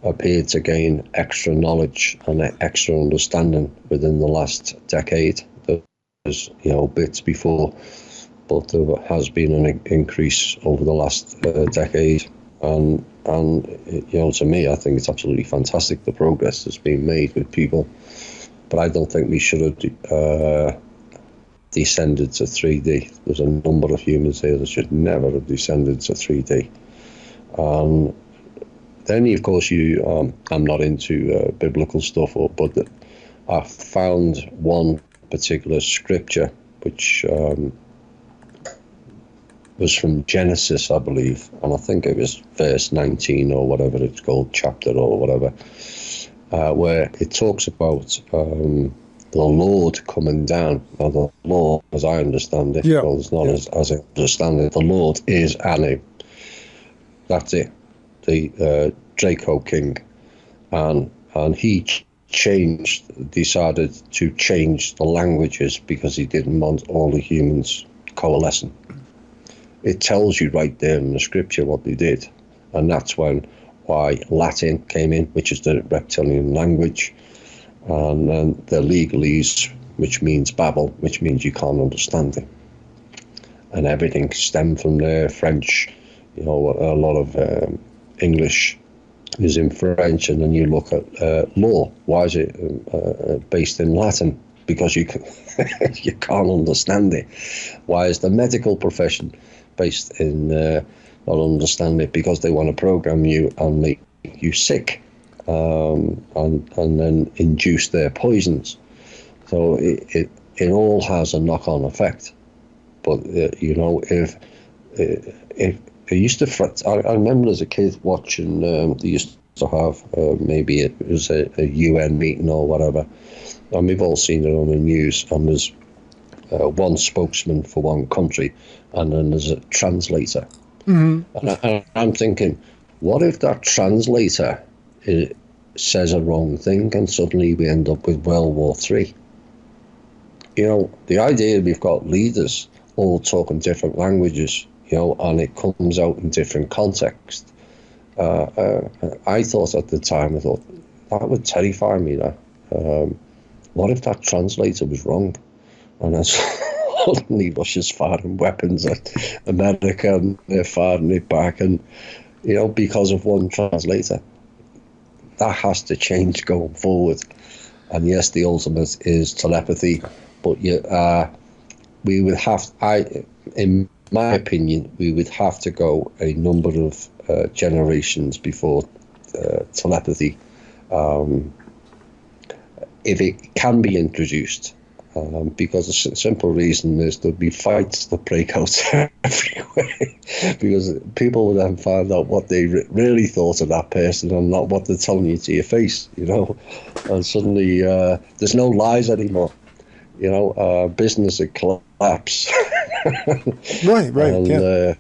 appeared to gain extra knowledge and extra understanding within the last decade. There was, bits before, but there has been an increase over the last decade. And to me, I think it's absolutely fantastic, the progress that's been made with people. But I don't think we should have descended to 3D. There's a number of humans here that should never have descended to 3D. Then, of course, I'm not into biblical stuff, but I found one particular scripture which was from Genesis, I believe, and I think it was verse 19 or whatever it's called, chapter or whatever, where it talks about the Lord coming down. Now, the Lord, as I understand it, well, it's not as I understand it, the Lord is Anu. That's it. The Draco King, and he decided to change the languages because he didn't want all the humans coalescing. It tells you right there in the scripture what they did, and that's why Latin came in, which is the reptilian language, and then the legalese, which means Babel, which means you can't understand it, and everything stemmed from there. French, a lot of English is in French, and then you look at law. Why is it based in Latin? Because you can't understand it. Why is the medical profession based in not understand it? Because they want to program you and make you sick, and then induce their poisons. So it all has a knock-on effect. But if it used to fret. I remember as a kid watching, they used to have, maybe it was a UN meeting or whatever, and we've all seen it on the news, and there's one spokesman for one country, and then there's a translator. Mm-hmm. And I'm thinking, what if that translator says a wrong thing, and suddenly we end up with World War III? You know, the idea we've got leaders all talking different languages, you know, and it comes out in different contexts. I thought at the time, that would terrify me. What if that translator was wrong? And then suddenly Russia's firing weapons at America, and they're firing it back, and, you know, because of one translator. That has to change going forward. And yes, the ultimate is telepathy, but we would have, in my opinion, we would have to go a number of generations before telepathy, if it can be introduced. Because the simple reason is there'll be fights that break out everywhere, because people will then find out what they really thought of that person and not what they're telling you to your face, you know. And suddenly there's no lies anymore, you know. Business would collapse. Right, yeah.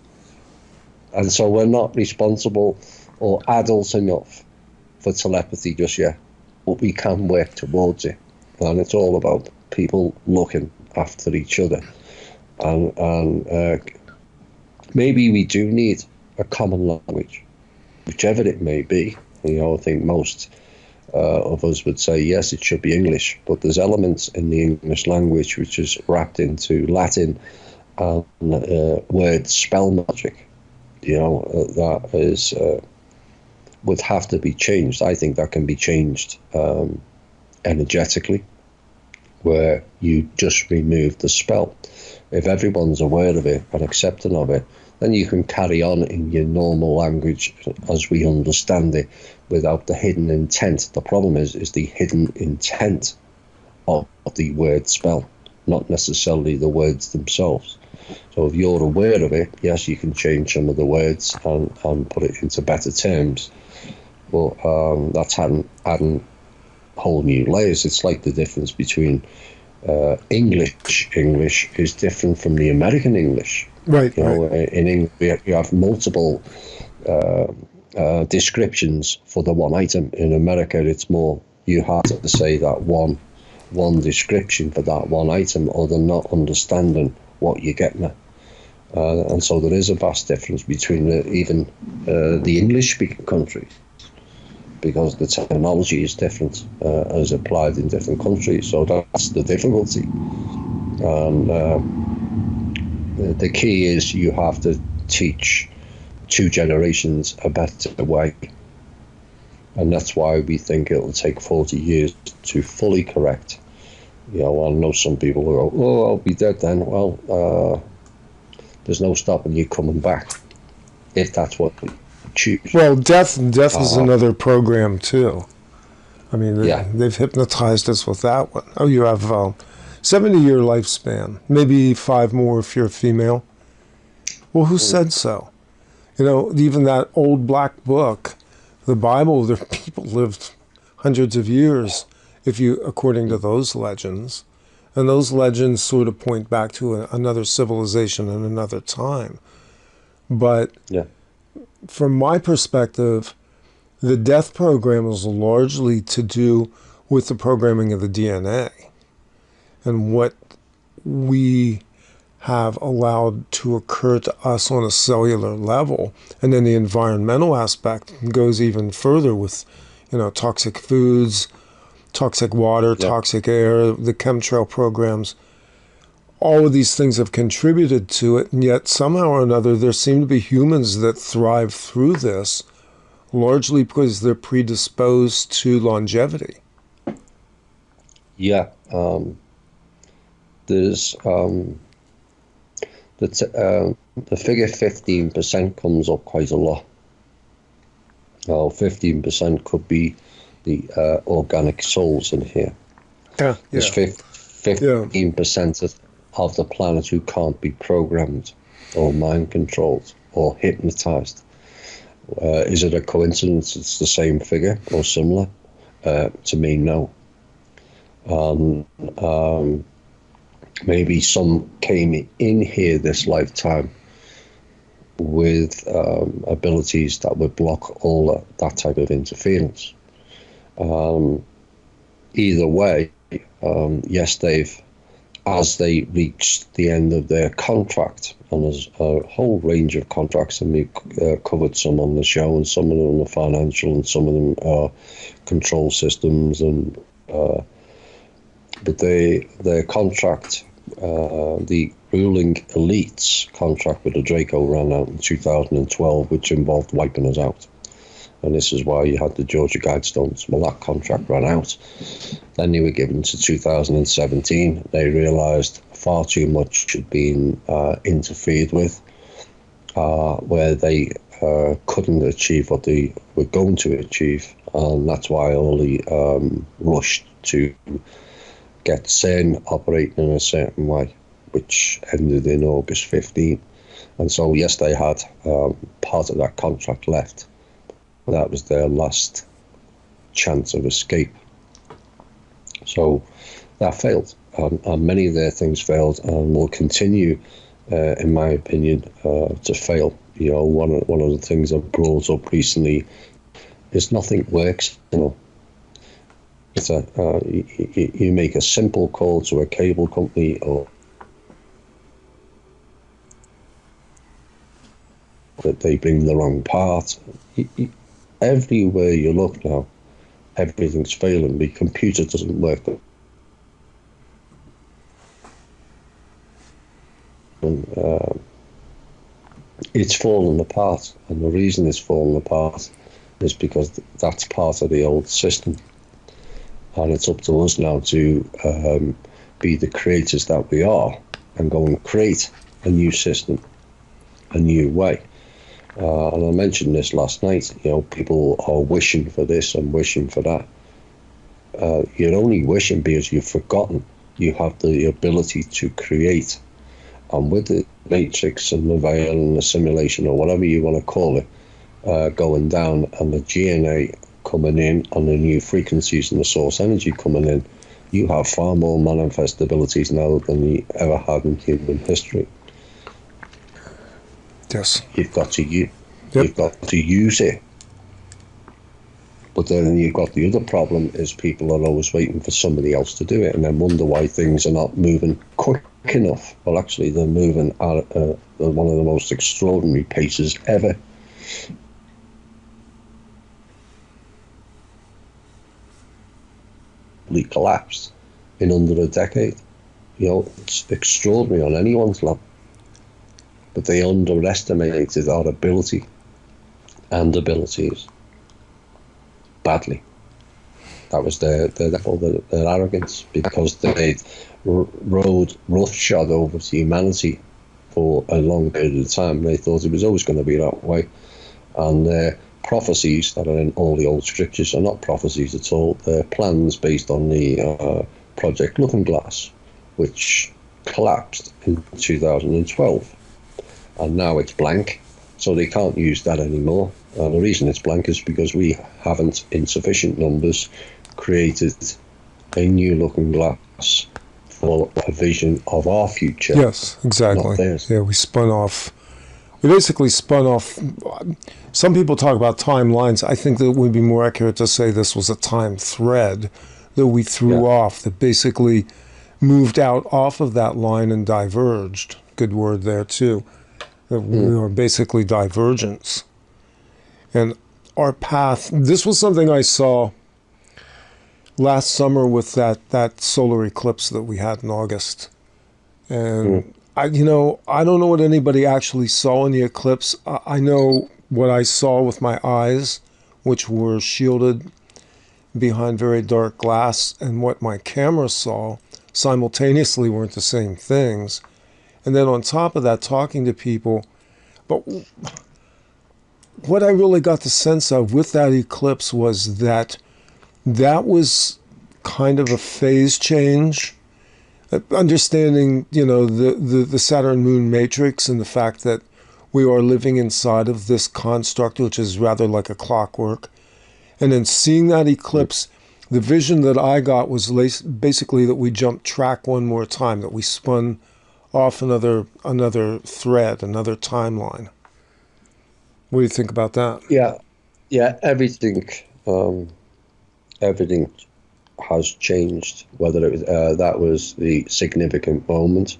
And so we're not responsible or adult enough for telepathy just yet, but we can work towards it. And it's all about people looking after each other, and maybe we do need a common language, whichever it may be. You know, I think most of us would say yes, it should be English, but there's elements in the English language which is wrapped into Latin and word spell magic. You know, that is would have to be changed. I think that can be changed energetically, where you just remove the spell. If everyone's aware of it and accepting of it, then you can carry on in your normal language as we understand it without the hidden intent. The problem is the hidden intent of the word spell, not necessarily the words themselves. So if you're aware of it, yes, you can change some of the words and put it into better terms. But that's adding whole new layers. It's like the difference between English is different from the American English. Right. You know, in English you have multiple descriptions for the one item. In America, it's more you have to say that one description for that one item, or they're not understanding what you're getting at. And so there is a vast difference between even the English-speaking countries, because the technology is different as applied in different countries. So that's the difficulty. And the key is you have to teach two generations a better way. And that's why we think it'll take 40 years to fully correct. You know, I know some people will go, oh, I'll be dead then. Well, there's no stopping you coming back, if that's what you choose. Well, death is another program too. I mean, they've hypnotized us with that one. Oh, you have 70-year lifespan, maybe 5 more if you're a female. Well, who said so? You know, even that old black book, the Bible, there people lived hundreds of years, according to those legends. And those legends sort of point back to another civilization and another time. But from my perspective, the death program is largely to do with the programming of the DNA and what we have allowed to occur to us on a cellular level. And then the environmental aspect goes even further with, you know, toxic foods, toxic water, toxic air, the chemtrail programs. All of these things have contributed to it, and yet somehow or another there seem to be humans that thrive through this, largely because they're predisposed to longevity. Yeah. There's the figure 15% comes up quite a lot. Now, 15% could be the organic souls in here. There's 15% of the planet who can't be programmed. or mind controlled or hypnotized. Is it a coincidence it's the same figure or similar? To me, no. Maybe some came in here this lifetime with abilities that would block all that type of interference. Either way, yes, as they reached the end of their contract, and there's a whole range of contracts, and we covered some on the show, and some of them are financial, and some of them are control systems, and but their contract, the ruling elite's contract with the Draco ran out in 2012, which involved wiping us out. And this is why you had the Georgia Guidestones. Well, that contract ran out. Then they were given to 2017. They realised far too much had been interfered with, where they couldn't achieve what they were going to achieve. And that's why Oli rushed to get CERN operating in a certain way, which ended in August 15. And so, yes, they had part of that contract left. That was their last chance of escape. So that failed, and many of their things failed, and will continue, in my opinion, to fail. You know, one of the things I've brought up recently is nothing works. You know, it's you make a simple call to a cable company, or that they bring the wrong part. Everywhere you look now, everything's failing. The computer doesn't work. And it's fallen apart. And the reason it's fallen apart is because that's part of the old system. And it's up to us now to be the creators that we are and go and create a new system, a new way. And I mentioned this last night, you know, people are wishing for this and wishing for that. You're only wishing because you've forgotten you have the ability to create. And with the matrix and the veil and the simulation, or whatever you want to call it, going down, and the GNA coming in, and the new frequencies and the source energy coming in, you have far more manifest abilities now than you ever had in human history. Yes. You've got to use it. But then you've got the other problem is people are always waiting for somebody else to do it, and then wonder why things are not moving quick enough. Well, actually, they're moving at one of the most extraordinary paces ever. Collapsed in under a decade. You know, it's extraordinary on anyone's level. But they underestimated our ability and abilities badly. That was their arrogance, because they rode roughshod over to humanity for a long period of time. They thought it was always going to be that way. And their prophecies that are in all the old scriptures are not prophecies at all. They're plans based on the Project Looking Glass, which collapsed in 2012. And now it's blank, so they can't use that anymore. The reason it's blank is because we haven't, in sufficient numbers, created a new looking glass for a vision of our future. Yes, exactly. Not theirs. Yeah, we basically spun off. Some people talk about timelines. I think that it would be more accurate to say this was a time thread that we threw off, that basically moved out off of that line and diverged. Good word there, too. That we are basically divergence. And our path, this was something I saw last summer with that solar eclipse that we had in August. And I don't know what anybody actually saw in the eclipse. I know what I saw with my eyes, which were shielded behind very dark glass, and what my camera saw simultaneously weren't the same things. And then on top of that, talking to people. But what I really got the sense of with that eclipse was that was kind of a phase change understanding, the Saturn Moon matrix and the fact that we are living inside of this construct, which is rather like a clockwork. And then seeing that eclipse, the vision that I got was basically that we jumped track one more time, that we spun off another thread, another timeline. What do you think about that? Yeah, everything has changed. Whether it was that was the significant moment,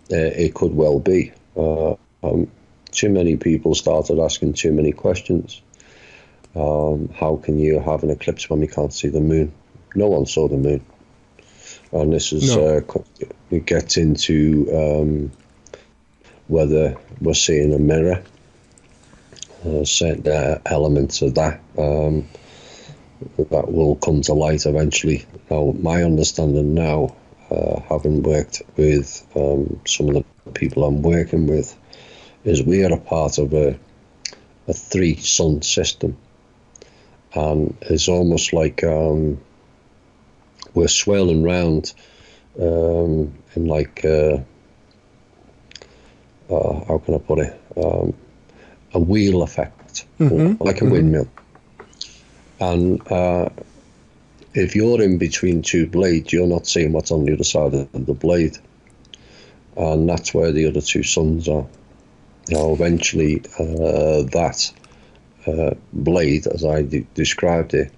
it could well be. Too many people started asking too many questions. How can you have an eclipse when we can't see the moon? No one saw the moon, and this is it gets into whether we're seeing a mirror. Certain elements of that that will come to light eventually. Now, my understanding now, having worked with some of the people I'm working with, is we are a part of a 3-sun system, and it's almost like we're swirling round in like how can I put it? A wheel effect, like a windmill. And if you're in between two blades, you're not seeing what's on the other side of the blade. And that's where the other two suns are. Now, eventually, that blade, as I described it,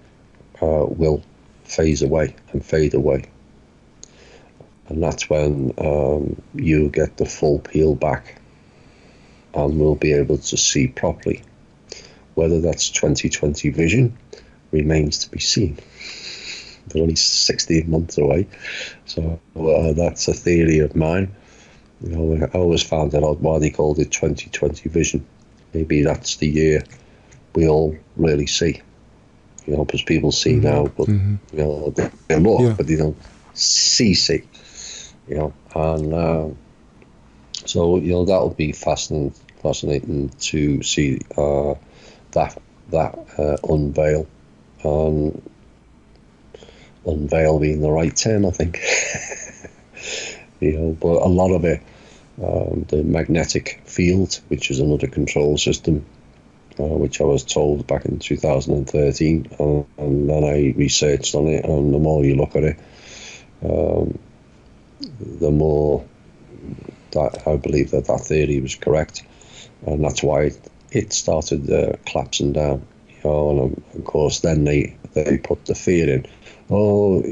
will phase away and fade away. And that's when you get the full peel back and we'll be able to see properly. Whether that's 2020 vision remains to be seen. They're only 16 months away, so that's a theory of mine. I always found it odd why they called it 2020 vision. Maybe that's the year we all really see. Because people see now, but they look, but they don't see. And so that'll be fascinating to see that unveil. Unveil being the right term, I think. But a lot of it, the magnetic field, which is another control system, which I was told back in 2013, and then I researched on it, and the more you look at it, the more that I believe that theory was correct, and that's why it started collapsing down. And of course then they put the fear in. No,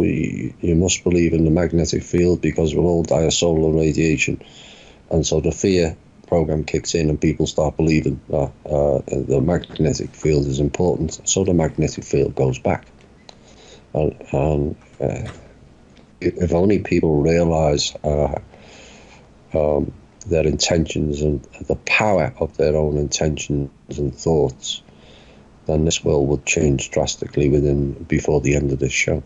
you must believe in the magnetic field because we'll all die of solar radiation. And so the fear program kicks in and people start believing that the magnetic field is important. So the magnetic field goes back. And if only people realise their intentions and the power of their own intentions and thoughts, then this world would change drastically before the end of this show.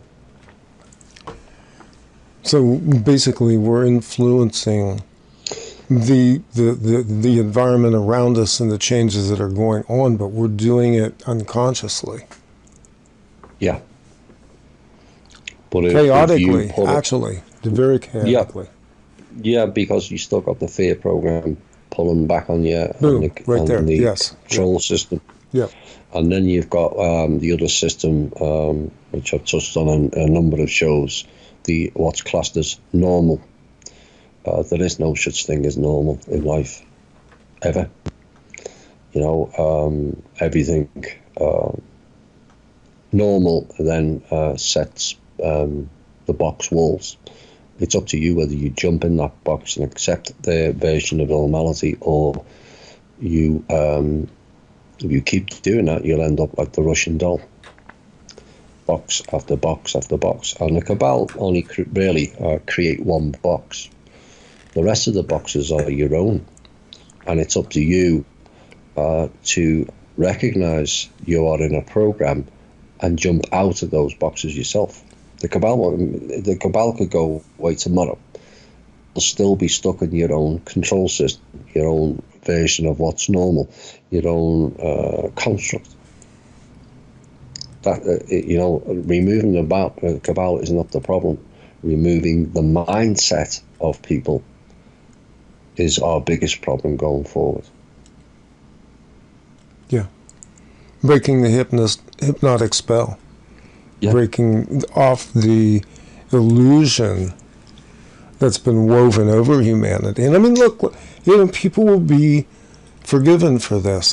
So basically, we're influencing the environment around us and the changes that are going on, but we're doing it unconsciously. Yeah. But chaotically, actually, very chaotically. Yeah, because you still got the fear program pulling back on you, Boom, the control system. Yeah. And then you've got the other system, which I've touched on a number of shows, what's classed as normal. There is no such thing as normal in life, ever. Everything normal then sets the box walls. It's up to you whether you jump in that box and accept their version of normality, or you if you keep doing that, you'll end up like the Russian doll. Box after box after box. And the Cabal only really create one box. The rest of the boxes are your own. And it's up to you to recognize you are in a program and jump out of those boxes yourself. The Cabal could go away tomorrow. You'll still be stuck in your own control system, your own version of what's normal, your own construct. that removing the cabal is not the problem. Removing the mindset of people is our biggest problem going forward. Yeah. Breaking the hypnotic spell. Yeah. Breaking off the illusion that's been woven over humanity. And I mean, look, people will be forgiven for this.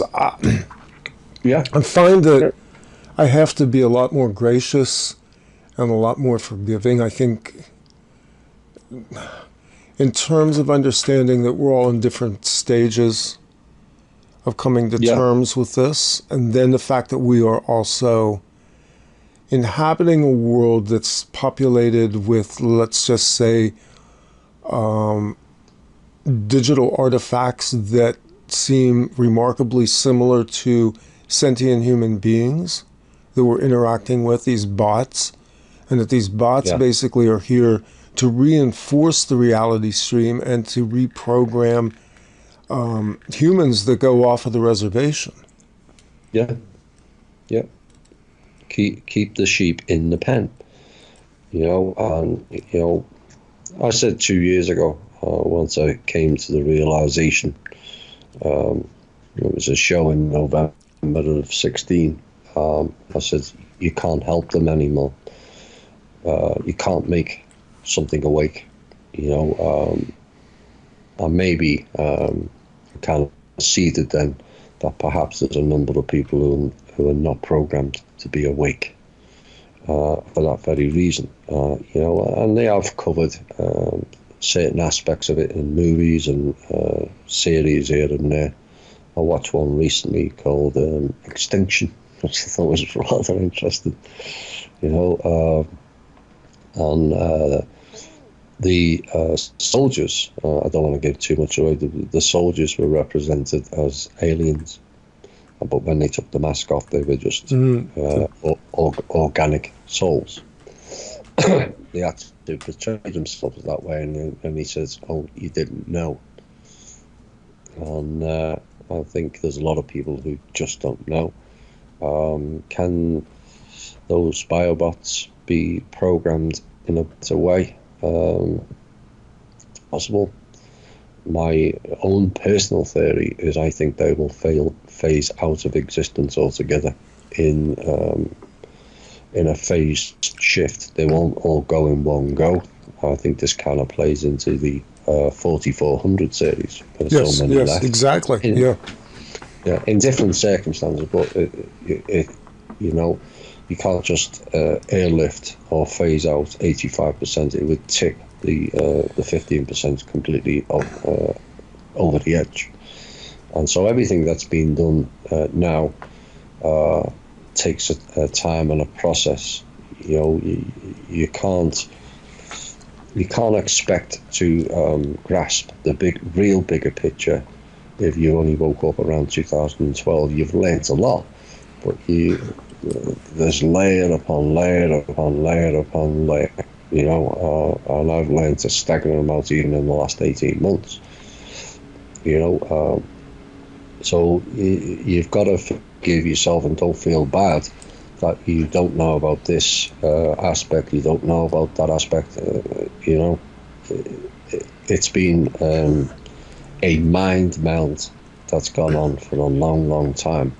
Yeah. I find that I have to be a lot more gracious and a lot more forgiving. I think in terms of understanding that we're all in different stages of coming to terms with this, and then the fact that we are also inhabiting a world that's populated with, let's just say, digital artifacts that seem remarkably similar to sentient human beings that we're interacting with, these bots, and that these bots basically are here to reinforce the reality stream and to reprogram humans that go off of the reservation. Yeah. Keep the sheep in the pen. I said 2 years ago, once I came to the realization, it was a show in November of 16. I said, you can't help them anymore. You can't make something awake, and maybe kind of seeded then that perhaps there's a number of people who are not programmed to be awake for that very reason, and they have covered certain aspects of it in movies and series here and there. I watched one recently called Extinction, which I thought was rather interesting, and the soldiers, I don't want to give too much away, the soldiers were represented as aliens, but when they took the mask off, they were just organic souls. They had to portray themselves that way, and he says, oh, you didn't know. And I think there's a lot of people who just don't know. Can those biobots be programmed in a better way? It's possible. My own personal theory is I think they will phase out of existence altogether in a phased shift. They won't all go in one go. I think this kind of plays into the 4400 series. Yes, exactly. Yeah, in different circumstances, but you can't just airlift or phase out 85%. It would tip the 15% completely over the edge. And so everything that's been done now takes a time and a process. You can't expect to grasp the real bigger picture if you only woke up around 2012. You've learnt a lot, but there's layer upon layer upon layer upon layer, and I've learned a staggering amount even in the last 18 months, so you've got to forgive yourself and don't feel bad that you don't know about this aspect, you don't know about that aspect. It's been a mind meld that's gone on for a long, long time.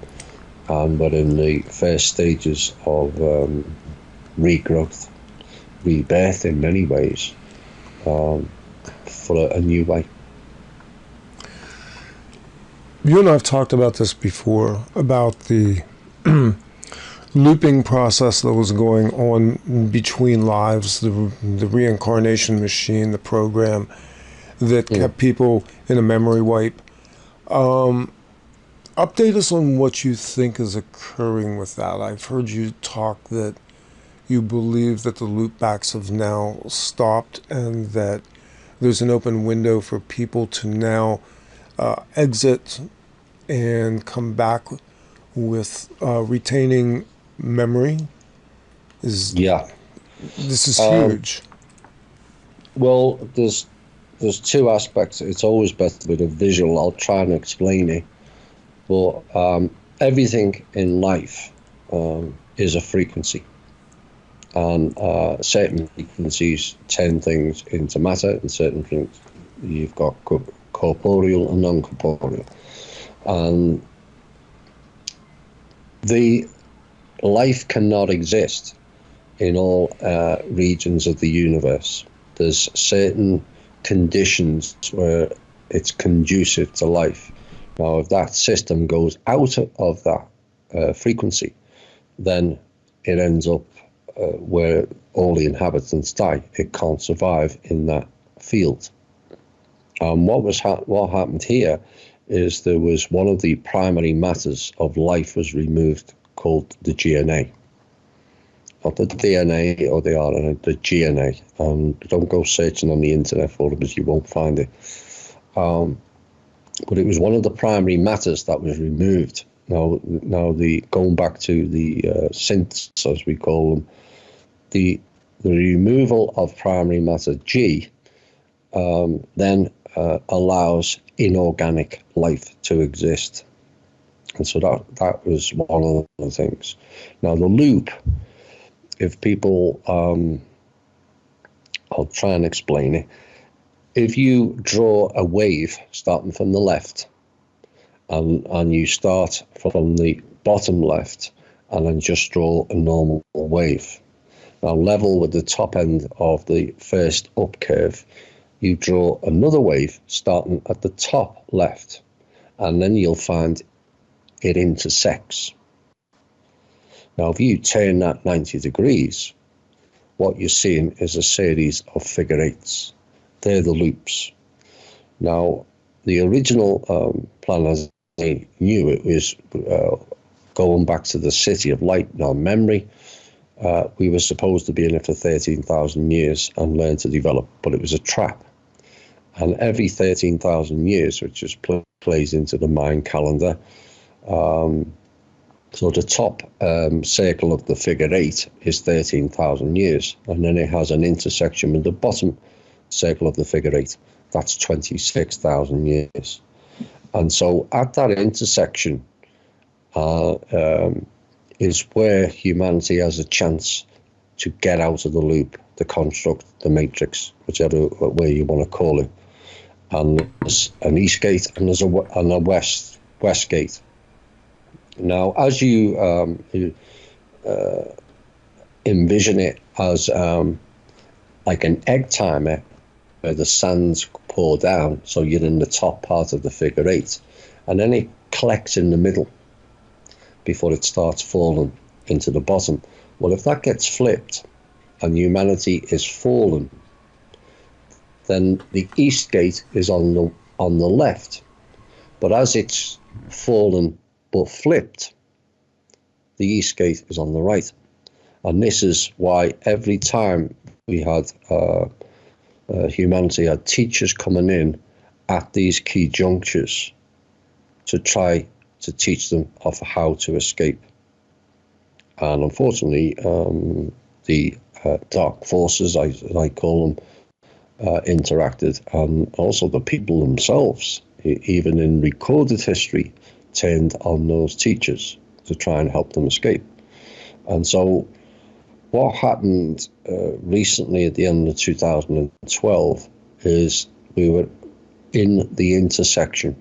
And we're in the first stages of regrowth, rebirth in many ways, for a new way. You and I have talked about this before, about the looping process that was going on between lives, the reincarnation machine, the program that kept people in a memory wipe. Update us on what you think is occurring with that. I've heard you talk that you believe that the loopbacks have now stopped and that there's an open window for people to now exit and come back with retaining memory. This is huge. Well, there's two aspects. It's always better with a visual. I'll try and explain it. But everything in life is a frequency. And certain frequencies turn things into matter, and certain things you've got corporeal and non-corporeal. And the life cannot exist in all regions of the universe. There's certain conditions where it's conducive to life. Now, if that system goes out of that frequency, then it ends up where all the inhabitants die. It can't survive in that field. What happened here is there was one of the primary matters of life was removed, called the GNA. Not the DNA or the RNA, the GNA. Don't go searching on the internet for it, because you won't find it. But it was one of the primary matters that was removed. Now going back to the synths, as we call them, the removal of primary matter G then allows inorganic life to exist. And so that was one of the things. Now the loop, if people, I'll try and explain it. If you draw a wave starting from the left, and you start from the bottom left, and then just draw a normal wave. Now level with the top end of the first up curve, you draw another wave starting at the top left, and then you'll find it intersects. Now if you turn that 90 degrees, what you're seeing is a series of figure eights. They're the loops. Now the original plan, as I knew it, was going back to the City of Light in our memory. We were supposed to be in it for 13,000 years and learn to develop, but it was a trap. And every 13,000 years, which just plays into the Mayan calendar, so the top circle of the figure eight is 13,000 years, and then it has an intersection with the bottom circle of the figure eight. That's 26,000 years. And so at that intersection is where humanity has a chance to get out of the loop, the construct, the matrix, whichever way you want to call it. And there's an east gate and there's a west gate. Now, as you envision it as like an egg timer, where the sands pour down, so you're in the top part of the figure eight, and then it collects in the middle before it starts falling into the bottom. Well, if that gets flipped and humanity is fallen, then the east gate is on the left. But as it's fallen but flipped, the east gate is on the right. And this is why every time we had humanity had teachers coming in at these key junctures to try to teach them of how to escape. And unfortunately, the dark forces, I call them, interacted, and also the people themselves, even in recorded history, turned on those teachers to try and help them escape. And so what happened recently at the end of 2012 is we were in the intersection.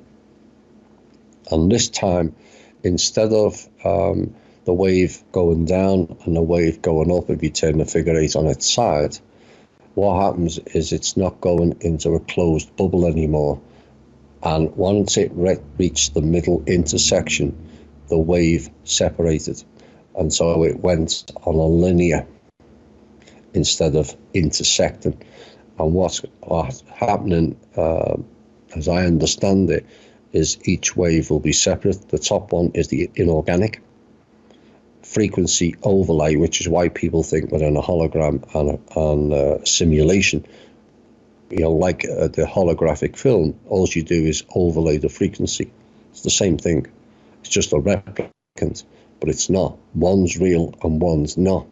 And this time, instead of the wave going down and the wave going up, if you turn the figure eight on its side, what happens is it's not going into a closed bubble anymore. And once it reached the middle intersection, the wave separated. And so it went on a linear instead of intersecting. And what's happening, as I understand it, is each wave will be separate. The top one is the inorganic frequency overlay, which is why people think we're in a hologram and a simulation. You know, like the holographic film, all you do is overlay the frequency. It's the same thing. It's just a replicant, but it's not. One's real and one's not.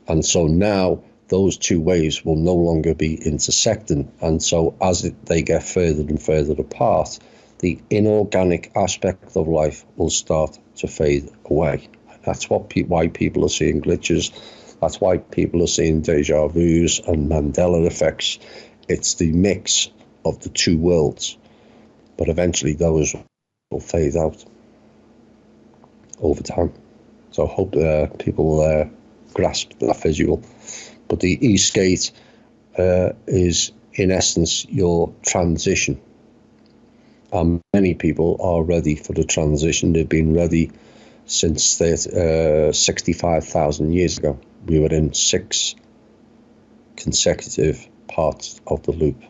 And so now those two waves will no longer be intersecting. And so as they get further and further apart, the inorganic aspect of life will start to fade away. That's why people are seeing glitches. That's why people are seeing deja vus and Mandela effects. It's the mix of the two worlds. But eventually those will fade out over time. So I hope people grasp that visual. But the East Gate is, in essence, your transition. And many people are ready for the transition. They've been ready since 65,000 years ago. We were in 6 consecutive parts of the loop.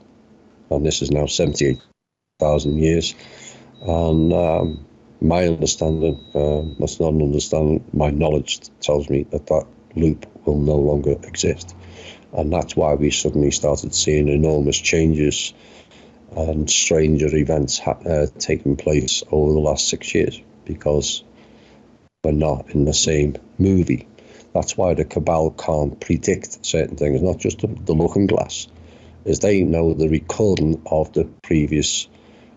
And this is now 78,000 years. And my understanding, that's not an understanding, my knowledge tells me that that loop will no longer exist. And that's why we suddenly started seeing enormous changes and stranger events taking place over the last 6 years, because we're not in the same movie. That's why the cabal can't predict certain things, not just the looking glass, is they know the recording of the previous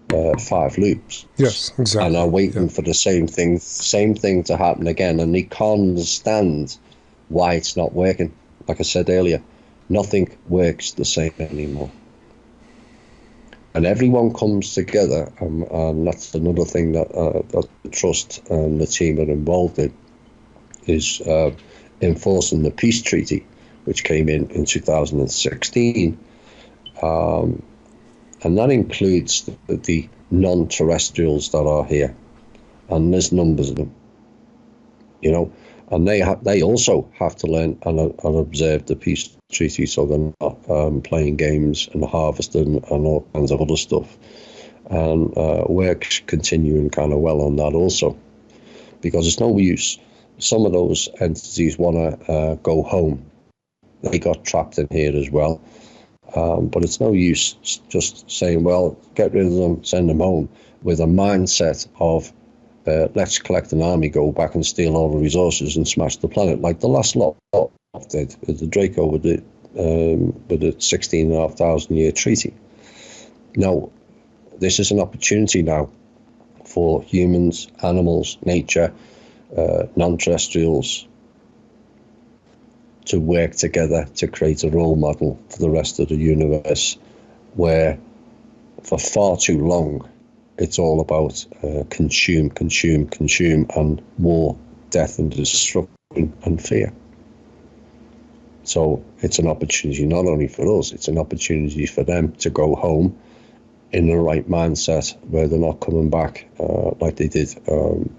5 loops. Yes, exactly. And are waiting for the same thing to happen again, and they can't understand why it's not working. Like I said earlier, nothing works the same anymore. And everyone comes together, and that's another thing that the Trust and the team are involved in, is enforcing the peace treaty, which came in 2016. And that includes the non-terrestrials that are here, and there's numbers of them, and they also have to learn and observe the peace treaty, so they're not playing games and harvesting and all kinds of other stuff. And work's continuing kind of well on that also, because it's no use. Some of those entities want to go home. They got trapped in here as well. But it's no use just saying, well, get rid of them, send them home, with a mindset of let's collect an army, go back and steal all the resources and smash the planet, like the last lot did with the Draco, with the 16,500 year treaty. Now, this is an opportunity now for humans, animals, nature, non-terrestrials, to work together to create a role model for the rest of the universe, where for far too long it's all about consume, and war, death and destruction and fear. So it's an opportunity not only for us, it's an opportunity for them to go home in the right mindset, where they're not coming back like they did in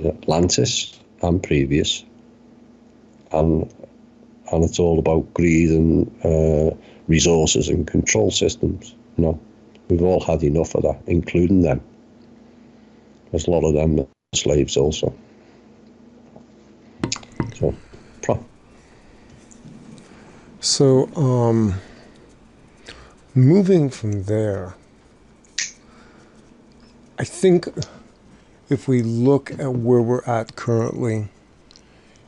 Atlantis and previous. And it's all about greed and resources and control systems. We've all had enough of that, including them. There's a lot of them that are slaves also. So, moving from there, I think if we look at where we're at currently,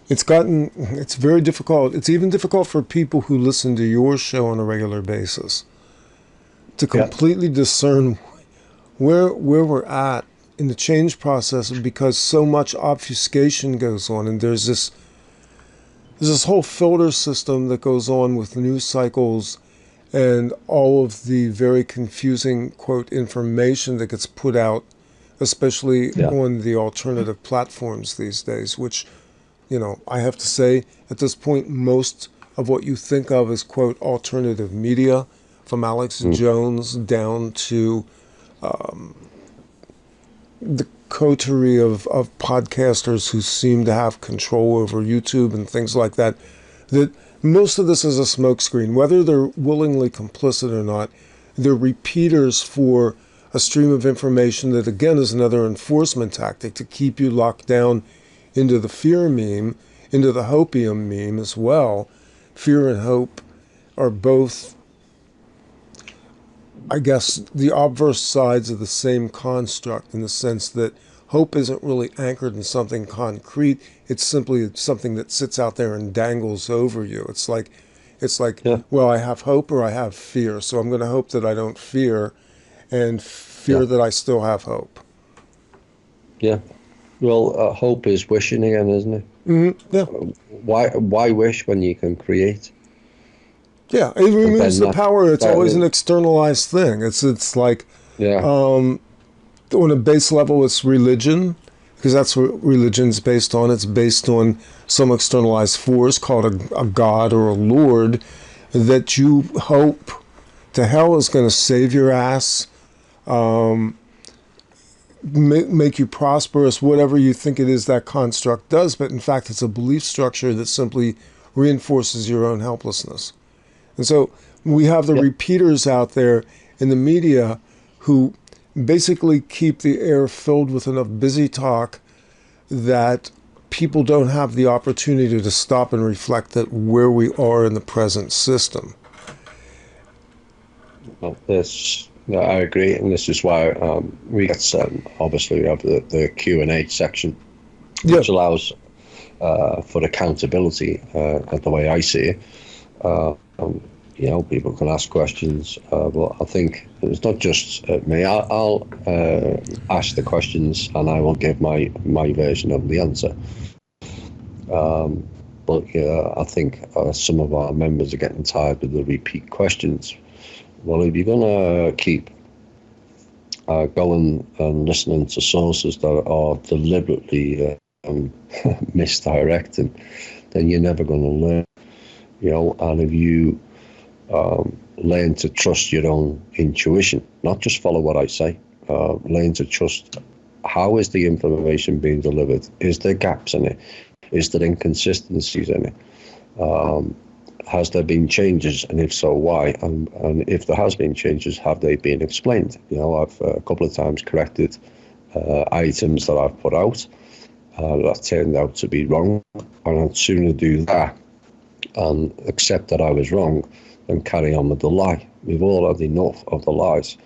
it's very difficult. It's even difficult for people who listen to your show on a regular basis to completely discern where we're at in the change process, because so much obfuscation goes on, and there's this whole filter system that goes on with news cycles and all of the very confusing, quote, information that gets put out, especially on the alternative platforms these days, which, I have to say, at this point, most of what you think of as, quote, alternative media, from Alex Jones down to the coterie of podcasters who seem to have control over YouTube and things like that, that most of this is a smokescreen. Whether they're willingly complicit or not, they're repeaters for a stream of information that, again, is another enforcement tactic to keep you locked down into the fear meme, into the hopium meme as well. Fear and hope are both, I guess, the obverse sides of the same construct, in the sense that hope isn't really anchored in something concrete. It's simply something that sits out there and dangles over you. It's like, well, I have hope or I have fear, so I'm going to hope that I don't fear, and fear that I still have hope. Yeah. Hope is wishing again, isn't it? Yeah. Why wish when you can create? Yeah, it removes the that- power. It's that always is- an externalized thing. It's like Yeah. on a base level, it's religion, because that's what religion's based on. It's based on some externalized force called a god or a lord that you hope to hell is going to save your ass, make you prosperous, whatever you think it is that construct does. But in fact, it's a belief structure that simply reinforces your own helplessness. And so we have the repeaters out there in the media who basically keep the air filled with enough busy talk that people don't have the opportunity to stop and reflect at where we are in the present system. Well, I agree, and this is why we get obviously we have the Q&A section, which allows for accountability, the way I see it. People can ask questions, but I think it's not just me. I'll ask the questions, and I will give my version of the answer. But I think some of our members are getting tired with the repeat questions. Well, if you're going to keep going and listening to sources that are deliberately misdirecting, then you're never going to learn. And if you learn to trust your own intuition, not just follow what I say, learn to trust how is the information being delivered? Is there gaps in it? Is there inconsistencies in it? Has there been changes, and if so, why? And if there has been changes, have they been explained? I've a couple of times corrected items that I've put out that turned out to be wrong, and I'd sooner do that and accept that I was wrong than carry on with the lie. We've all had enough of the lies,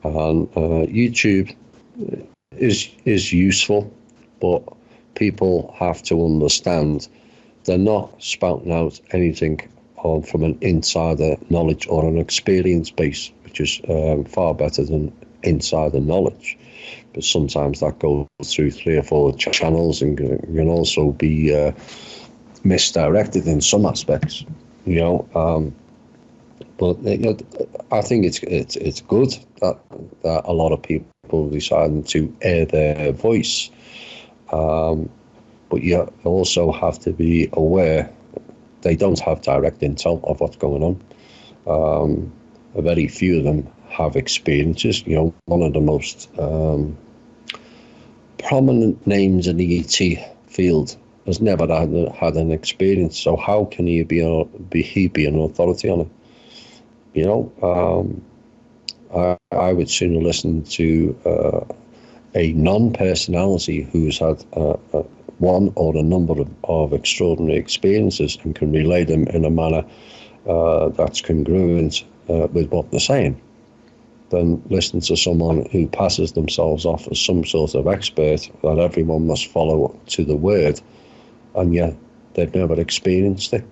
and YouTube is useful, but people have to understand they're not spouting out anything from an insider knowledge or an experience base, which is far better than insider knowledge. But sometimes that goes through 3 or 4 channels and can also be misdirected in some aspects. But I think it's good that a lot of people deciding to air their voice. But you also have to be aware they don't have direct intel of what's going on. Very few of them have experiences. One of the most prominent names in the ET field has never had an experience. So how can he be an authority on it? I would sooner listen to a non-personality who's had one or a number of extraordinary experiences and can relay them in a manner that's congruent with what they're saying, than listen to someone who passes themselves off as some sort of expert that everyone must follow to the word, and yet they've never experienced it.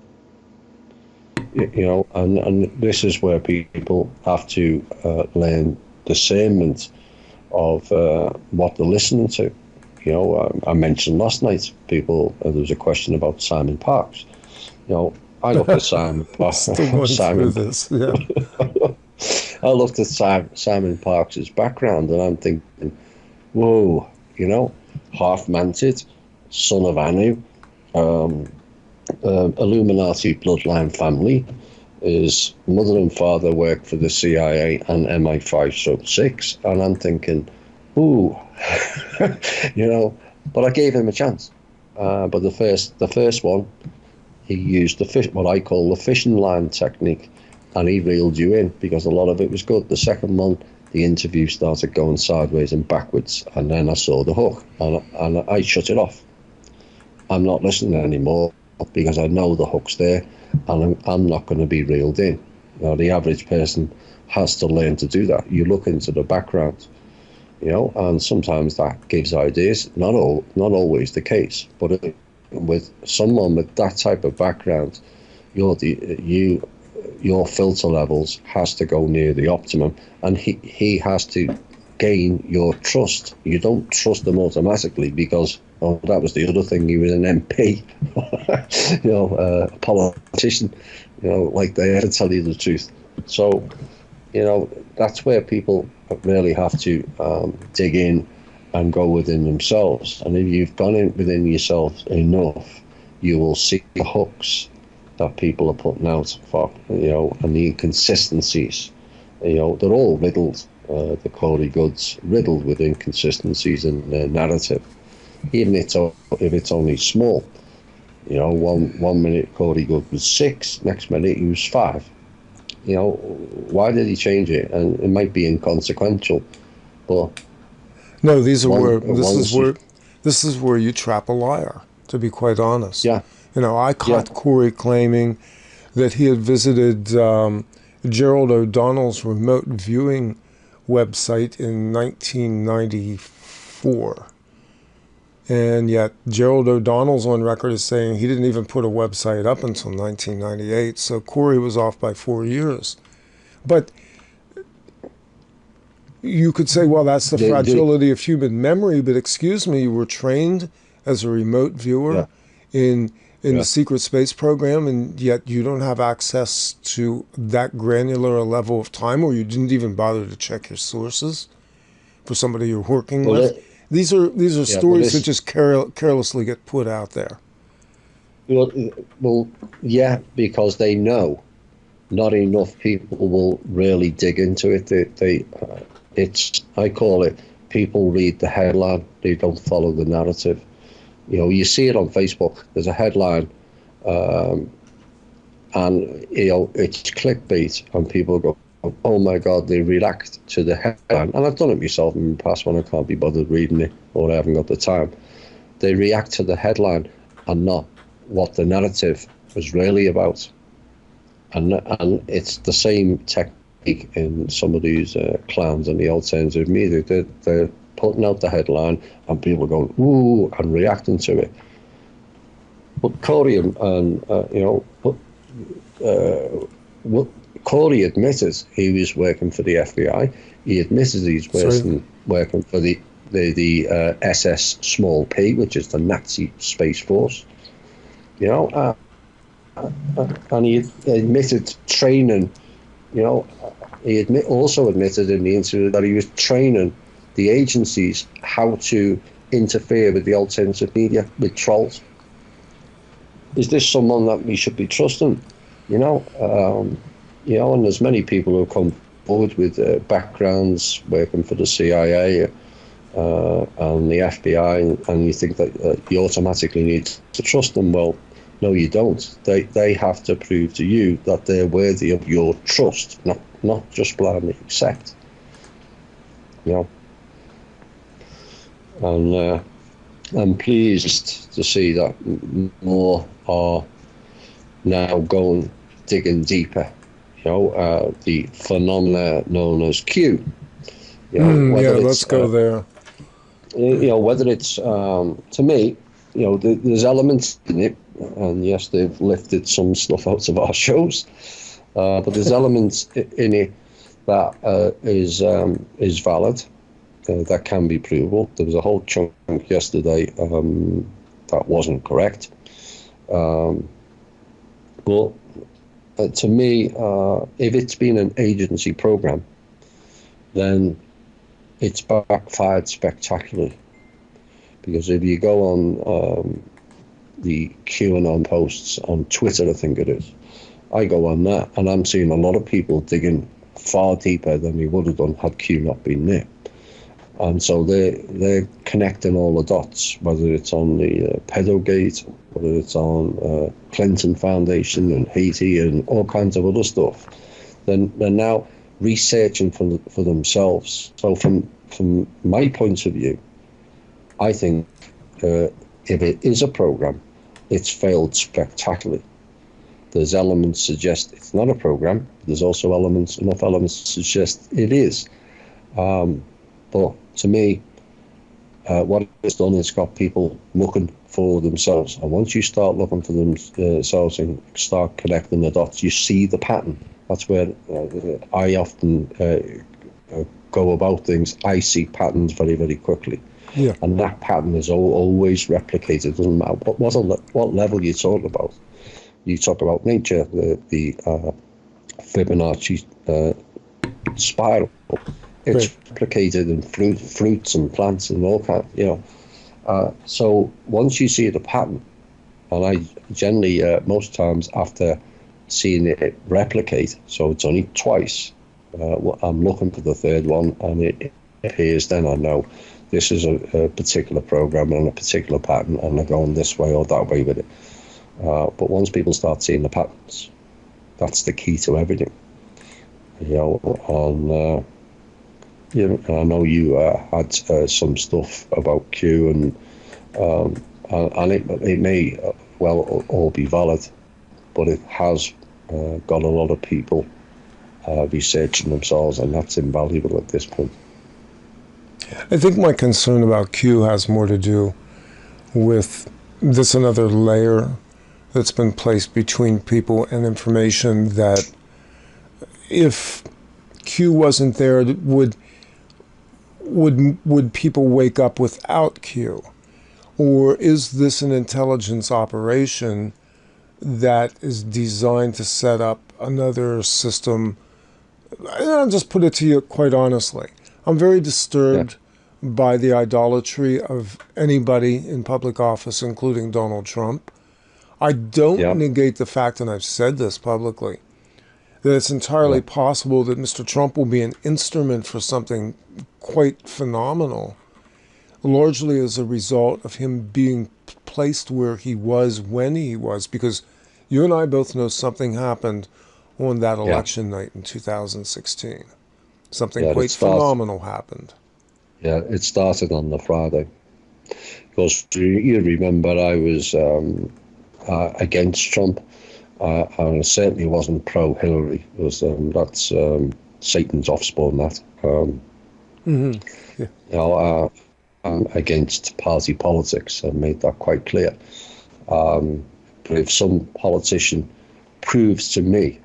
And this is where people have to learn discernment of what they're listening to. I mentioned last night, there was a question about Simon Parkes. I looked at Simon Parkes. I looked at Simon Parkes' background, and I'm thinking, whoa, half-manted, son of Anu, Illuminati bloodline family. His mother and father worked for the CIA and MI5-6, and I'm thinking, ooh, but I gave him a chance. But the first one, he used what I call the fishing line technique, and he reeled you in because a lot of it was good. The second one, the interview started going sideways and backwards, and then I saw the hook, and I shut it off. I'm not listening anymore because I know the hook's there, and I'm not going to be reeled in. The average person has to learn to do that. You look into the background, and sometimes that gives ideas. Not always the case, but with someone with that type of background, your filter levels has to go near the optimum, and he has to gain your trust. You don't trust them automatically because, oh, that was the other thing, he was an MP, a politician, like they had to tell you the truth. So, that's where people really have to dig in and go within themselves. And if you've gone in within yourself enough, you will see the hooks that people are putting out for, and the inconsistencies. They're all riddled. The Corey Goods riddled with inconsistencies in their narrative, even if it's only small. One minute Corey Good was 6, next minute he was 5. Why did he change it? And it might be inconsequential, but no, this is where you trap a liar, to be quite honest. Yeah. I caught Corey claiming that he had visited Gerald O'Donnell's remote viewing website in 1994. And yet Gerald O'Donnell's on record as saying he didn't even put a website up until 1998. So Corey was off by 4 years. But you could say, well, that's the fragility of human memory. But excuse me, you were trained as a remote viewer in the secret space program, and yet you don't have access to that granular a level of time, or you didn't even bother to check your sources for somebody you're working with. These are stories that just carelessly get put out there. Well, yeah, because they know not enough people will really dig into it. I call it, people read the headline, they don't follow the narrative. You see it on Facebook. There's a headline, and it's clickbait, and people go, oh my God, they react to the headline. And I've done it myself in the past when I can't be bothered reading it or I haven't got the time. They react to the headline and not what the narrative was really about. And it's the same technique in some of these clowns in the alternative media. They're putting out the headline and people are going, ooh, and reacting to it. But Corey Corey admitted he was working for the FBI. He admitted he's working for the SS Small P, which is the Nazi Space Force. And he admitted training. He also admitted in the interview that he was training the agencies how to interfere with the alternative media, with trolls. Is this someone that we should be trusting? And there's many people who come forward with backgrounds working for the CIA and the FBI, and you think that you automatically need to trust them. Well, no, you don't. They have to prove to you that they're worthy of your trust, not just blindly accept. And I'm pleased to see that more are now digging deeper. The phenomena known as Q. Let's go there. Whether it's to me, there's elements in it, and yes, they've lifted some stuff out of our shows, but there's elements in it that is valid, that can be provable. There was a whole chunk yesterday that wasn't correct, but. To me, if it's been an agency program, then it's backfired spectacularly. Because if you go on the QAnon posts on Twitter, I think it is, I go on that, and I'm seeing a lot of people digging far deeper than we would have done had Q not been there. And so they're connecting all the dots, whether it's on the Pedogate, whether it's on Clinton Foundation and Haiti and all kinds of other stuff. Then they're now researching for themselves. So from my point of view, I think if it is a program, it's failed spectacularly. There's elements suggest it's not a program. There's also enough elements to suggest it is. But to me, what it's done is got people looking for themselves. And once you start looking for themselves and start connecting the dots, you see the pattern. That's where I often go about things, I see patterns very, very quickly. Yeah. And that pattern is always replicated. It doesn't matter what level you talk about. You talk about nature, the Fibonacci spiral. It's replicated in fruits and plants and all kinds, so once you see the pattern, and I generally, most times after seeing it replicate, so it's only twice, I'm looking for the third one, and it appears, then I know this is a particular program and a particular pattern, and they're going this way or that way with it. But once people start seeing the patterns, that's the key to everything. And I know you had some stuff about Q, and it may well all be valid, but it has got a lot of people researching themselves, and that's invaluable at this point. I think my concern about Q has more to do with this another layer that's been placed between people and information, that if Q wasn't there, would people wake up without Q? Or is this an intelligence operation that is designed to set up another system? And I'll just put it to you quite honestly. I'm very disturbed by the idolatry of anybody in public office, including Donald Trump. I don't negate the fact, and I've said this publicly, that it's entirely possible that Mr. Trump will be an instrument for something quite phenomenal, largely as a result of him being placed where he was when he was, because you and I both know something happened on that election night in 2016. Something quite phenomenal happened. Yeah, it started on the Friday. Because you remember I was against Trump. I certainly wasn't pro-Hillary. That's Satan's offspring, that. I'm against party politics. I made that quite clear. But if some politician proves to me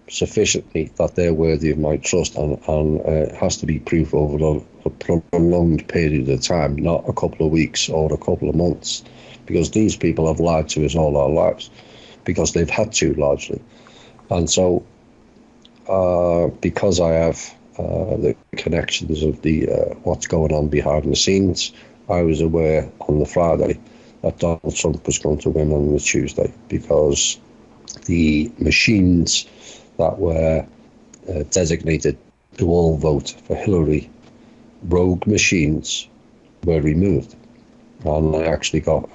sufficiently that they're worthy of my trust, and it has to be proof over a prolonged period of time, not a couple of weeks or a couple of months, because these people have lied to us all our lives, because they've had to, largely. And so because I have the connections of the what's going on behind the scenes, I was aware on the Friday that Donald Trump was going to win on the Tuesday, because the machines that were designated to all vote for Hillary, rogue machines, were removed. And I actually got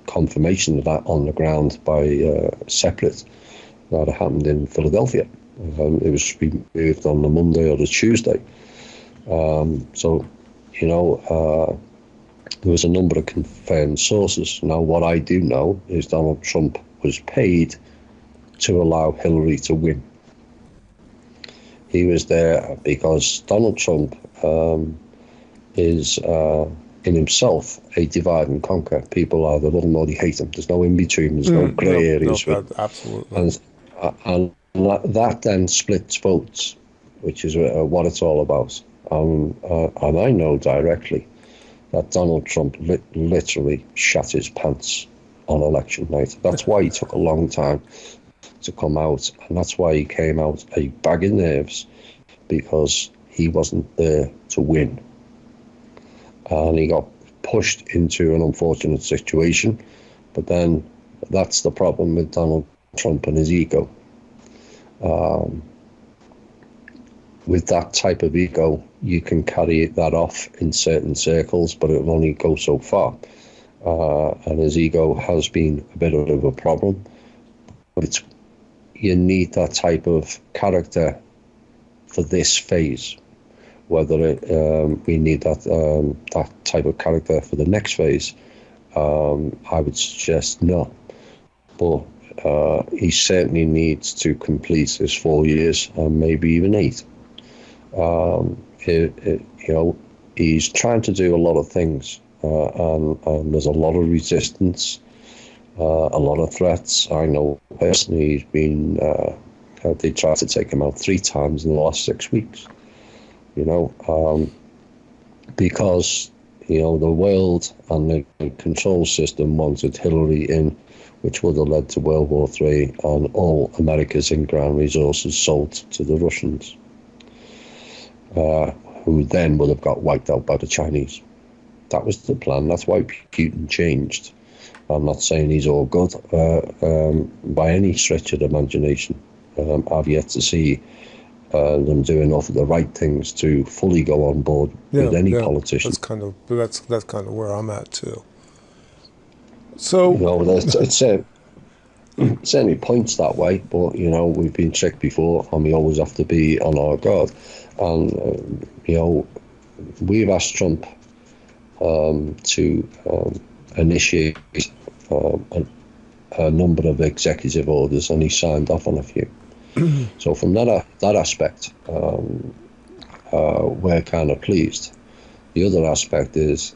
confirmation of that on the ground by separate that happened in Philadelphia. It was removed on the Monday or the Tuesday. So, there was a number of confirmed sources. Now, what I do know is Donald Trump was paid to allow Hillary to win. He was there because Donald Trump is in himself a divide and conquer. People either love him or they hate him. There's no in between. There's no grey areas. Absolutely. And that then splits votes, which is what it's all about. And I know directly that Donald Trump literally shat his pants on election night. That's why he took a long time to come out, and that's why he came out a bag of nerves, because he wasn't there to win. And he got pushed into an unfortunate situation. But then that's the problem with Donald Trump and his ego. With that type of ego, you can carry that off in certain circles, but it will only go so far. And his ego has been a bit of a problem. But you need that type of character for this phase. Whether we need that type of character for the next phase, I would suggest no. But he certainly needs to complete his 4 years, and maybe even 8. He's trying to do a lot of things, and there's a lot of resistance, a lot of threats. I know personally he's been, they tried to take him out 3 times in the last 6 weeks. you know, because, you know, the world and the control system wanted Hillary in, which would have led to World War III and all America's in-ground resources sold to the Russians, who then would have got wiped out by the Chinese. That was the plan. That's why Putin changed. I'm not saying he's all good by any stretch of the imagination. I've yet to see them do enough of the right things to fully go on board with any politician. That's kind of where I'm at too. So, you know, it certainly points that way, but, you know, we've been tricked before, and we always have to be on our guard. And you know, we've asked Trump to initiate a number of executive orders, and he signed off on a few. So from that aspect, we're kind of pleased. The other aspect is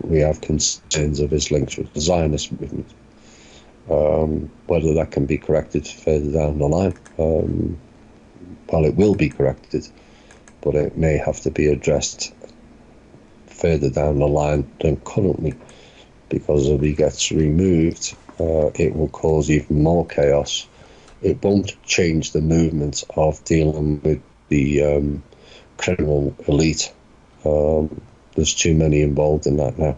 we have concerns of his links with the Zionist movement. Whether that can be corrected further down the line, well, it will be corrected, but it may have to be addressed further down the line than currently, because if he gets removed, it will cause even more chaos. It won't change the movement of dealing with the criminal elite. There's too many involved in that now.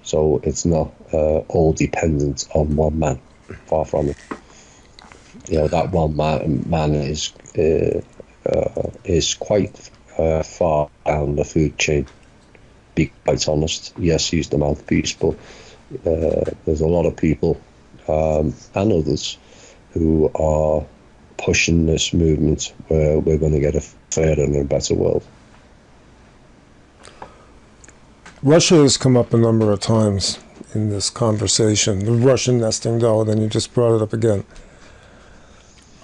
So it's not all dependent on one man, far from it. You know, that one man is quite far down the food chain, be quite honest. Yes, he's the mouthpiece, but there's a lot of people and others who are pushing this movement where we're going to get a fairer and a better world. Russia has come up a number of times in this conversation. The Russian nesting doll, then you just brought it up again.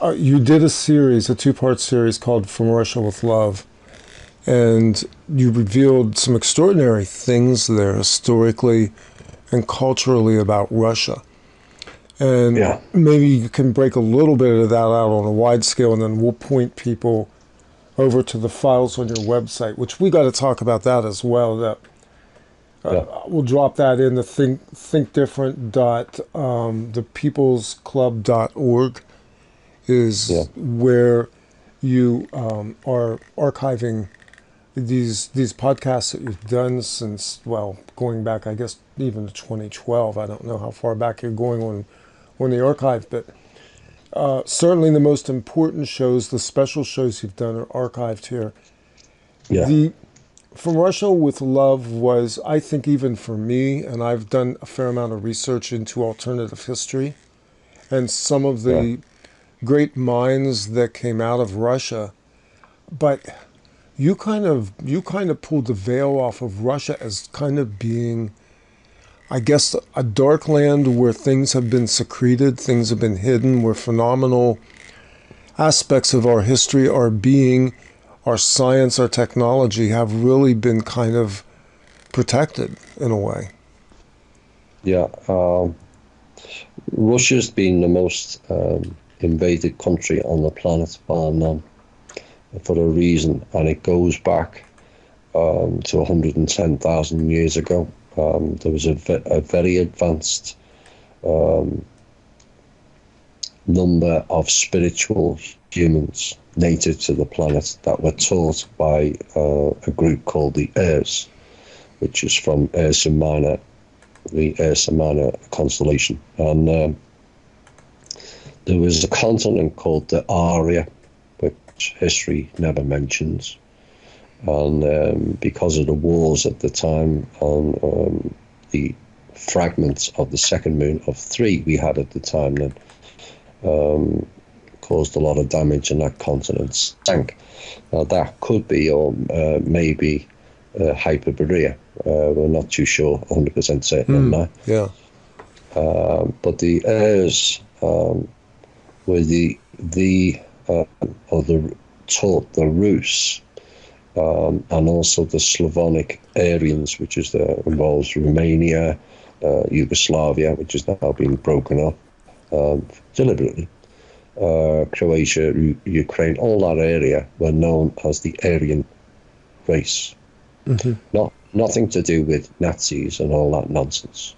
You did a series, a two-part series called From Russia with Love, and you revealed some extraordinary things there historically and culturally about Russia. And maybe you can break a little bit of that out on a wide scale, and then we'll point people over to the files on your website, which we got to talk about that as well. That we'll drop that in the thinkdifferent.thepeoplesclub.org is where you are archiving these podcasts that you've done since, well, going back, I guess, even to 2012. I don't know how far back you're going on the archive, but certainly the most important shows, the special shows you've done, are archived here. Yeah. From Russia with Love was, I think, even for me, and I've done a fair amount of research into alternative history and some of the great minds that came out of Russia, but you kind of pulled the veil off of Russia as kind of being, I guess, a dark land where things have been secreted, things have been hidden, where phenomenal aspects of our history, our being, our science, our technology have really been kind of protected in a way. Yeah. Russia's been the most invaded country on the planet, bar none, for a reason, and it goes back to 110,000 years ago. There was a very advanced number of spiritual humans native to the planet that were taught by a group called the Urs, which is from Ursa Minor, the Ursa Minor constellation. And there was a continent called the Arya, which history never mentions. And because of the wars at the time and the fragments of the second moon of 3 we had at the time, then caused a lot of damage, and that continent sank. Now that could be, or maybe, Hyperborea. We're not too sure, 100% certain on that. Yeah. But the Urs were taught the Rus, and also the Slavonic Aryans, which involves Romania, Yugoslavia, which is now being broken up deliberately. Croatia, Ukraine, all that area were known as the Aryan race. Nothing to do with Nazis and all that nonsense.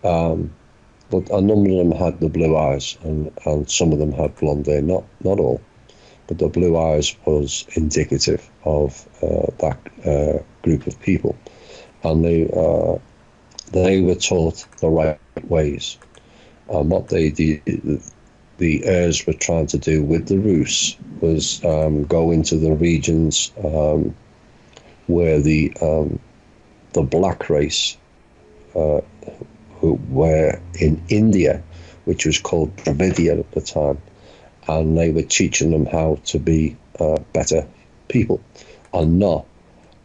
But a number of them had the blue eyes, and some of them had blonde hair. Not all, but the blue eyes was indicative of that group of people, and they were taught the right ways. And what they did, the heirs were trying to do with the Rus was go into the regions where the black race who were in India, which was called Dravidia at the time, and they were teaching them how to be better people and not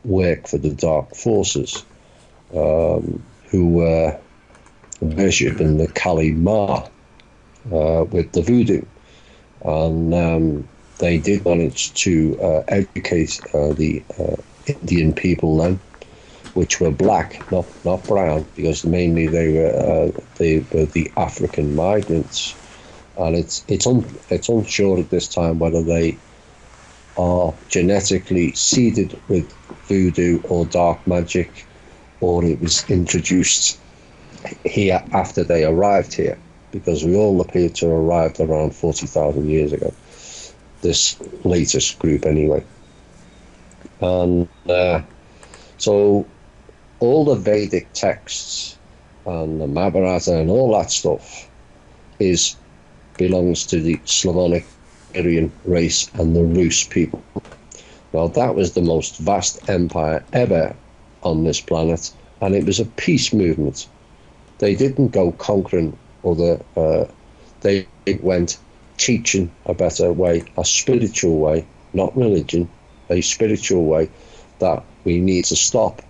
work for the dark forces, who were worshipping the Kali Ma with the voodoo. And they did manage to educate the Indian people then, which were black, not brown, because mainly they were the African migrants, and it's unsure at this time whether they are genetically seeded with voodoo or dark magic, or it was introduced here after they arrived here, because we all appear to have arrived around 40,000 years ago. This latest group, anyway, and so. All the Vedic texts and the Mahabharata and all that stuff belongs to the Slavonic Aryan race and the Rus people. Well, that was the most vast empire ever on this planet, and it was a peace movement. They didn't go conquering other, they went teaching a better way, a spiritual way, not religion, a spiritual way, that we need to stop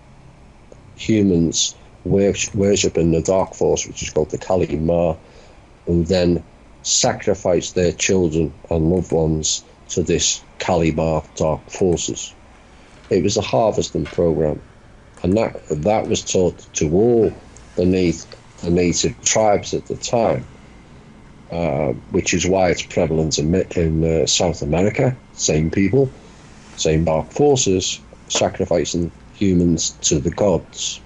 humans worshipping the dark force, which is called the Kali Ma, and then sacrifice their children and loved ones to this Kali Ma dark forces. It was a harvesting program, and that was taught to all the native tribes at the time, which is why it's prevalent in South America. Same people, same dark forces, sacrificing humans to the gods.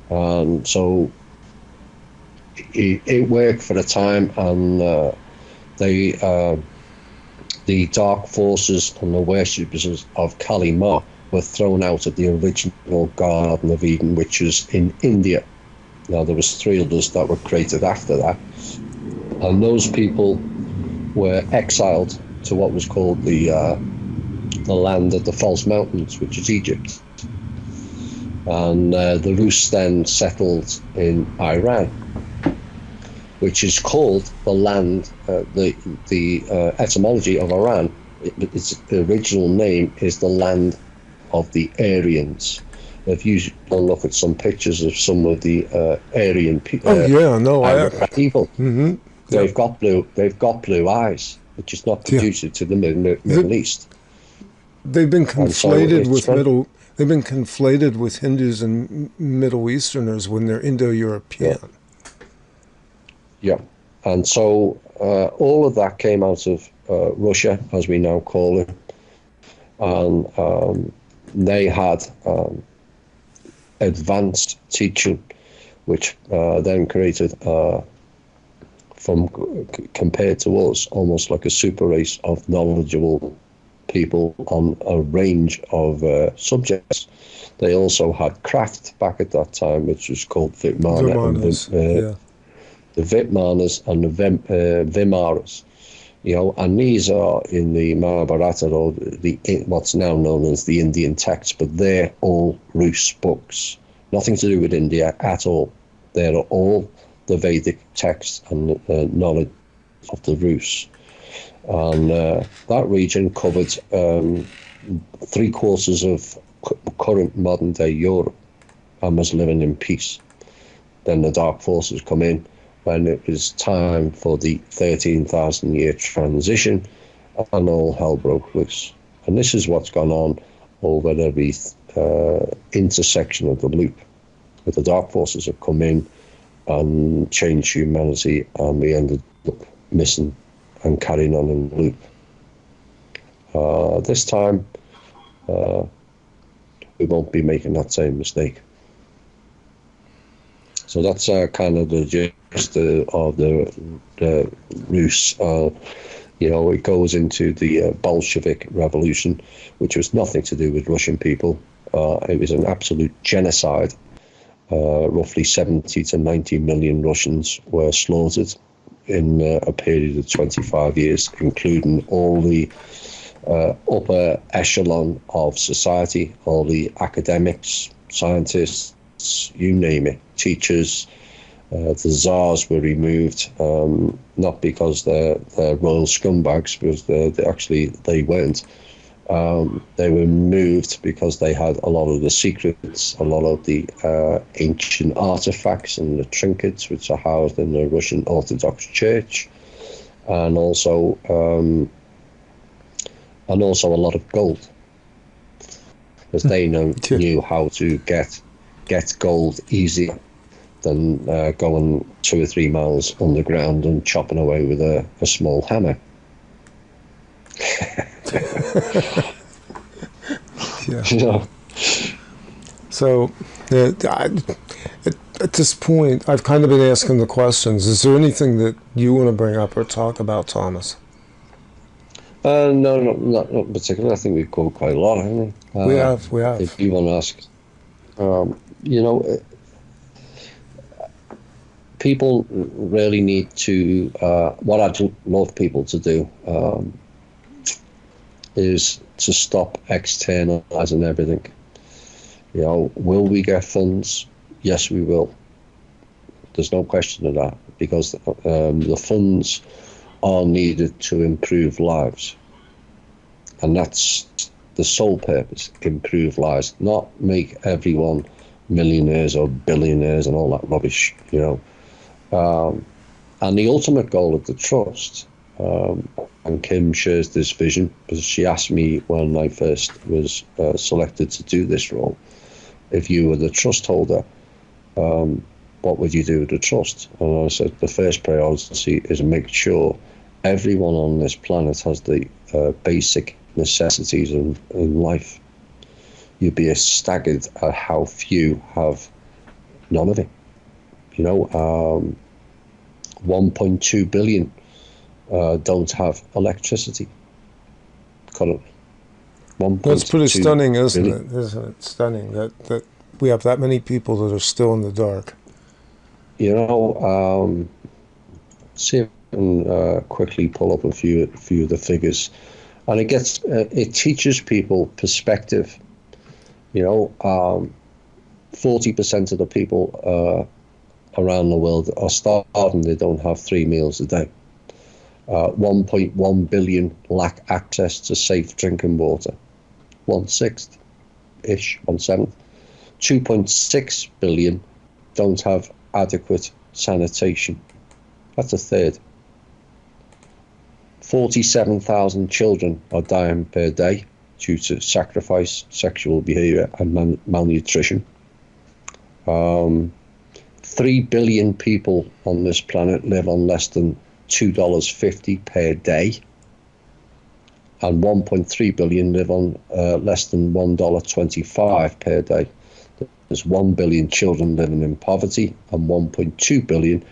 So it worked for a time, and the dark forces and the worshippers of Kali Ma were thrown out of the original Garden of Eden, which was in India. Now there was 3 others that were created after that, and those people were exiled to what was called the land of the false mountains, which is Egypt. And the Rus then settled in Iran, which is called the land, the etymology of Iran, its original name is the land of the Aryans. If you look at some pictures of some of the Aryan people, people, they've got blue eyes, which is not conducive to the Middle East. They've been conflated with They've been conflated with Hindus and Middle Easterners when they're Indo-European. Yeah. And so all of that came out of Russia, as we now call it, and they had advanced teaching, which then created, compared to us, almost like a super race of knowledgeable people on a range of subjects. They also had craft back at that time, which was called Vitmana, the Vitmanas and the Vimaras, and these are in the Mahabharata, or what's now known as the Indian texts, but they're all Rus books, nothing to do with India at all. They're all the Vedic texts and knowledge of the Rus. And that region covered 3/4 of current modern day Europe, and was living in peace. Then the dark forces come in when it was time for the 13,000 year transition, and all hell broke loose. And this is what's gone on over every intersection of the loop, where the dark forces have come in and changed humanity, and we ended up missing and carrying on in the loop. This time, we won't be making that same mistake. So that's kind of the gist of the Rus. It goes into the Bolshevik Revolution, which was nothing to do with Russian people. It was an absolute genocide. Roughly 70 to 90 million Russians were slaughtered in a period of 25 years, including all the upper echelon of society, all the academics, scientists, you name it, teachers. The czars were removed, not because they're royal scumbags, because they weren't. They were removed because they had a lot of the secrets, a lot of the ancient artifacts and the trinkets which are housed in the Russian Orthodox Church, and also a lot of gold, because they knew how to get gold easier than going 2 or 3 miles underground and chopping away with a small hammer. Yeah. So at this point, I've kind of been asking the questions. Is there anything that you want to bring up or talk about, Thomas? No, not particularly. I think we've covered quite a lot, haven't we? We have. If you want to ask, people really need to. What I'd love people to do is to stop externalizing everything. Will we get funds? Yes, we will. There's no question of that, because the funds are needed to improve lives. And that's the sole purpose, improve lives, not make everyone millionaires or billionaires and all that rubbish, And the ultimate goal of the trust, and Kim shares this vision, because she asked me when I first was selected to do this role, if you were the trust holder, what would you do with the trust? And I said the first priority is make sure everyone on this planet has the basic necessities in life. You'd be staggered at how few have none of it. 1.2 billion don't have electricity currently. That's pretty stunning, isn't it? Isn't it stunning that we have that many people that are still in the dark? See if I can quickly pull up a few of the figures, and it teaches people perspective. 40% of the people around the world are starving. They don't have 3 meals a day. 1.1 billion lack access to safe drinking water. 1/6-ish, 1/7. 2.6 billion don't have adequate sanitation. That's a third. 47,000 children are dying per day due to sacrifice, sexual behavior, and malnutrition. 3 billion people on this planet live on less than $2.50 per day, and 1.3 billion live on less than $1.25 per day. There's 1 billion children living in poverty and 1.2 billion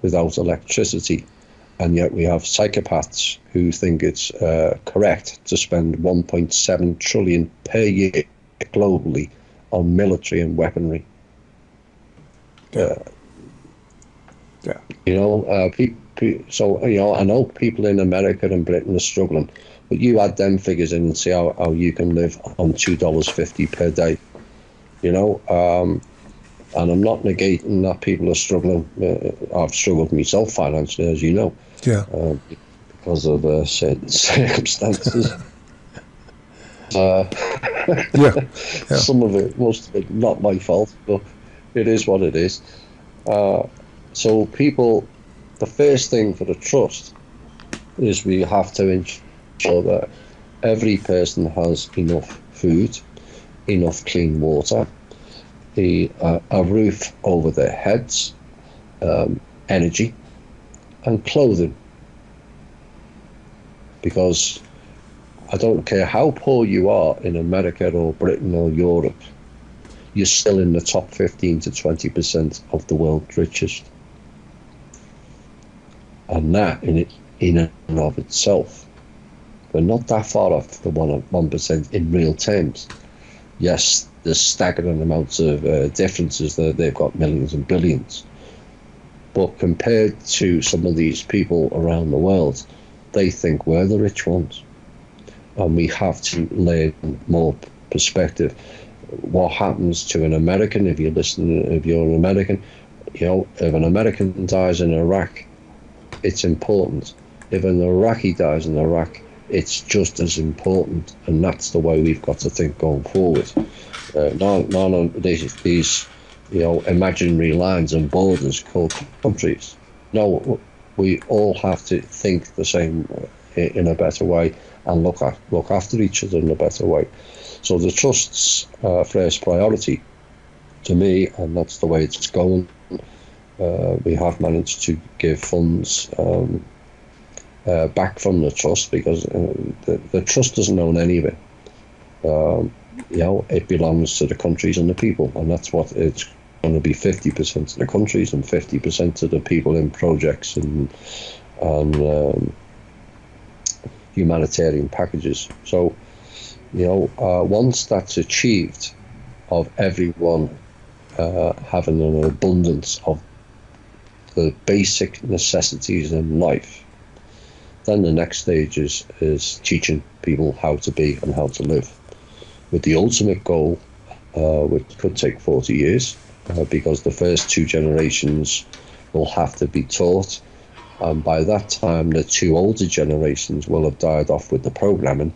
without electricity. And yet we have psychopaths who think it's correct to spend 1.7 trillion per year globally on military and weaponry. So, I know people in America and Britain are struggling, but you add them figures in and see how you can live on $2.50 per day. And I'm not negating that people are struggling. I've struggled myself financially, as you know. Yeah. Because of certain circumstances. Some of it, most of it, not my fault, but it is what it is. So people, the first thing for the trust is we have to ensure that every person has enough food, enough clean water, a roof over their heads, energy, and clothing. Because I don't care how poor you are in America or Britain or Europe, you're still in the top 15 to 20% of the world's richest. And that in and of itself, we're not that far off the 1% in real terms. Yes, there's staggering amounts of differences that they've got millions and billions. But compared to some of these people around the world, they think we're the rich ones. And we have to lay more perspective. What happens to an American, if you're an American, if an American dies in Iraq, it's important. If an Iraqi dies in Iraq, it's just as important, and that's the way we've got to think going forward. None of these imaginary lines and borders called countries. No, we all have to think the same in a better way and look after each other in a better way. So the Trust's first priority to me, and that's the way it's going. We have managed to give funds back from the Trust because the Trust doesn't own any of it. It belongs to the countries and the people, and that's what it's going to be: 50% to the countries and 50% to the people in projects and humanitarian packages. So, once that's achieved, of everyone having an abundance of the basic necessities in life, then the next stage is teaching people how to be and how to live, with the ultimate goal, which could take 40 years, because the first two generations will have to be taught, and by that time the two older generations will have died off with the programming,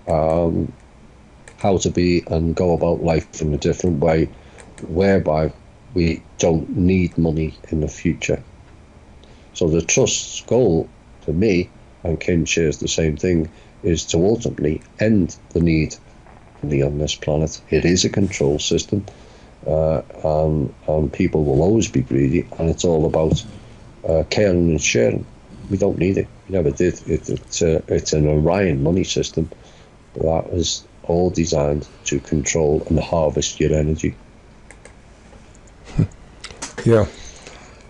how to be and go about life in a different way, whereby we don't need money in the future. So the Trust's goal, to me, and Kim shares the same thing, is to ultimately end the need for money on this planet. It is a control system, and people will always be greedy, and it's all about caring and sharing. We don't need it. We never did. It's an Orion money system that is all designed to control and harvest your energy. Yeah.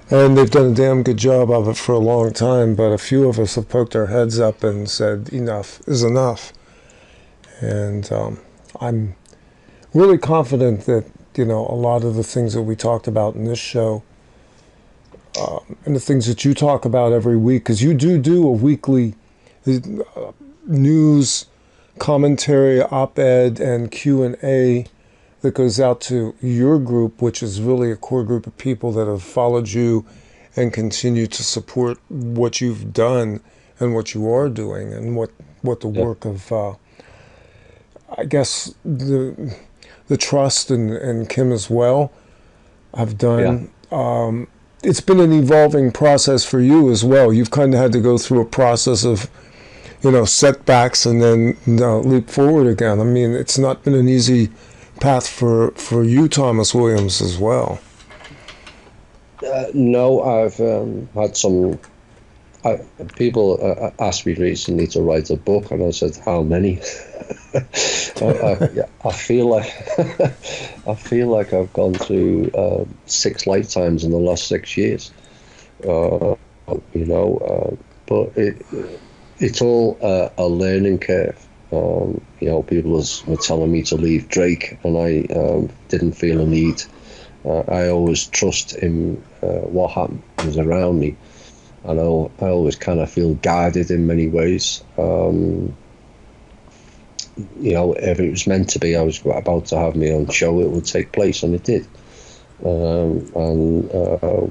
And they've done a damn good job of it for a long time, but a few of us have poked our heads up and said enough is enough. And I'm really confident that, a lot of the things that we talked about in this show and the things that you talk about every week, because you do a weekly news commentary, op-ed, and Q&A that goes out to your group, which is really a core group of people that have followed you and continue to support what you've done and what you are doing, and what the work of, I guess, the Trust and Kim as well have done. Yeah. It's been an evolving process for you as well. You've kind of had to go through a process of, setbacks and then leap forward again. I mean, it's not been an easy path for you, Thomas Williams, as well. No, I've had some people asked me recently to write a book, and I said, how many? I feel like I've gone through 6 lifetimes in the last 6 years, but it's all a learning curve. People were telling me to leave Drake, and I didn't feel a need. I always trust in what happens around me, and I always kind of feel guided in many ways. If it was meant to be, I was about to have my own show, it would take place, and it did. And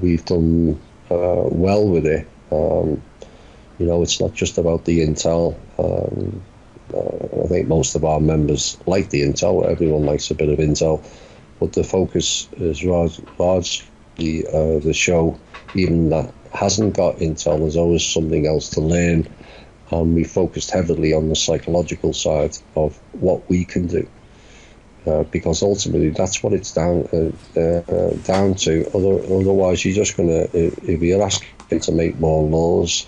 we've done well with it. It's not just about the intel. I think most of our members like the intel. Everyone likes a bit of intel, but the focus is largely the show. Even that hasn't got intel, there's always something else to learn. We focused heavily on the psychological side of what we can do, because ultimately that's what it's down to. Otherwise, you're just gonna, if you're asking to make more laws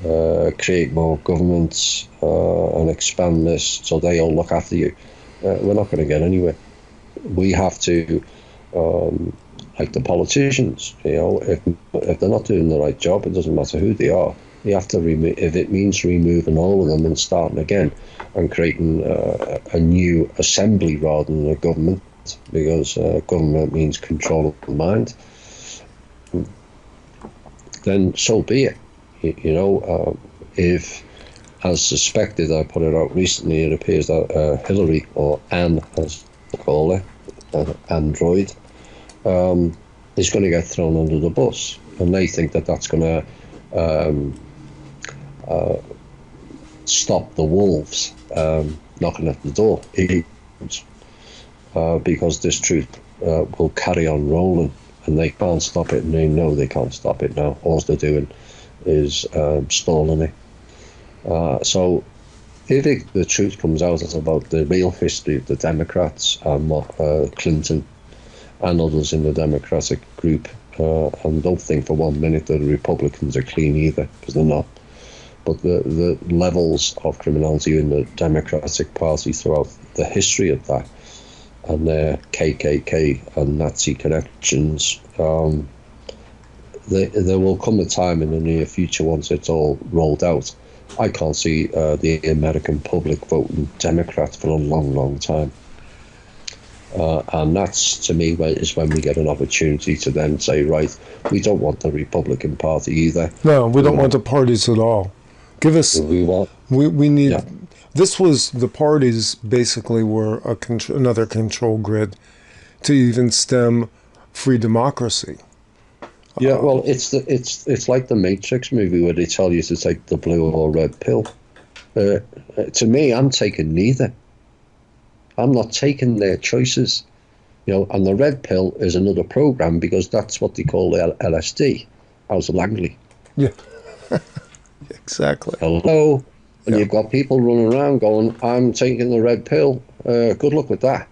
create more governments and expand this so they all look after you. We're not going to get anywhere. We have to, like the politicians, if they're not doing the right job, it doesn't matter who they are. You have to if it means removing all of them and starting again and creating a new assembly rather than a government, because government means control of the mind, then so be it. If, as suspected, I put it out recently, it appears that Hillary, or Anne as they call her, Android, is going to get thrown under the bus, and they think that that's going to stop the wolves knocking at the door, because this truth will carry on rolling, and they can't stop it, and they know they can't stop it now. All they're doing is stalling it. So if the truth comes out about the real history of the Democrats and what Clinton and others in the Democratic group, and don't think for 1 minute that the Republicans are clean either, because they're not. But the levels of criminality in the Democratic Party throughout the history of that, and their KKK and Nazi connections, there will come a time in the near future, once it's all rolled out. I can't see the American public voting Democrat for a long, long time. And that's, to me, is when we get an opportunity to then say, right, we don't want the Republican Party either. No, we don't want the parties at all. Give us. We need. Yeah. This was, the parties basically were another control grid to even stem free democracy. Yeah, well, it's like the Matrix movie where they tell you to take the blue or red pill. To me, I'm taking neither. I'm not taking their choices, and the red pill is another program, because that's what they call LSD, out of Langley. Yeah, exactly. Hello, and you've got people running around going, I'm taking the red pill. Good luck with that.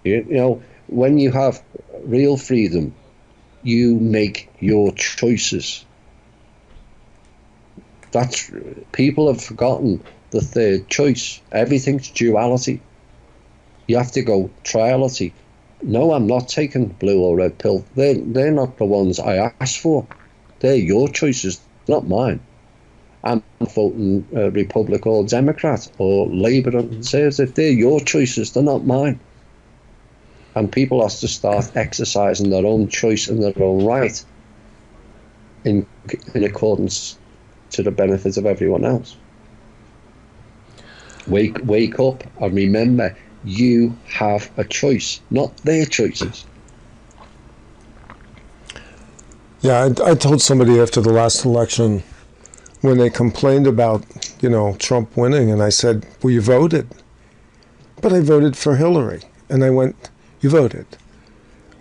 When you have real freedom, you make your choices. People have forgotten the third choice. Everything's duality. You have to go triality. No, I'm not taking blue or red pill. They're not the ones I asked for. They're your choices, not mine. I'm voting Republic or Democrat or Labour and Conservative. They're your choices, they're not mine. And people have to start exercising their own choice and their own right in accordance to the benefit of everyone else. Wake up and remember, you have a choice, not their choices. Yeah, I told somebody after the last election, when they complained about, Trump winning, and I said, well, you voted. But I voted for Hillary. And I went, you voted.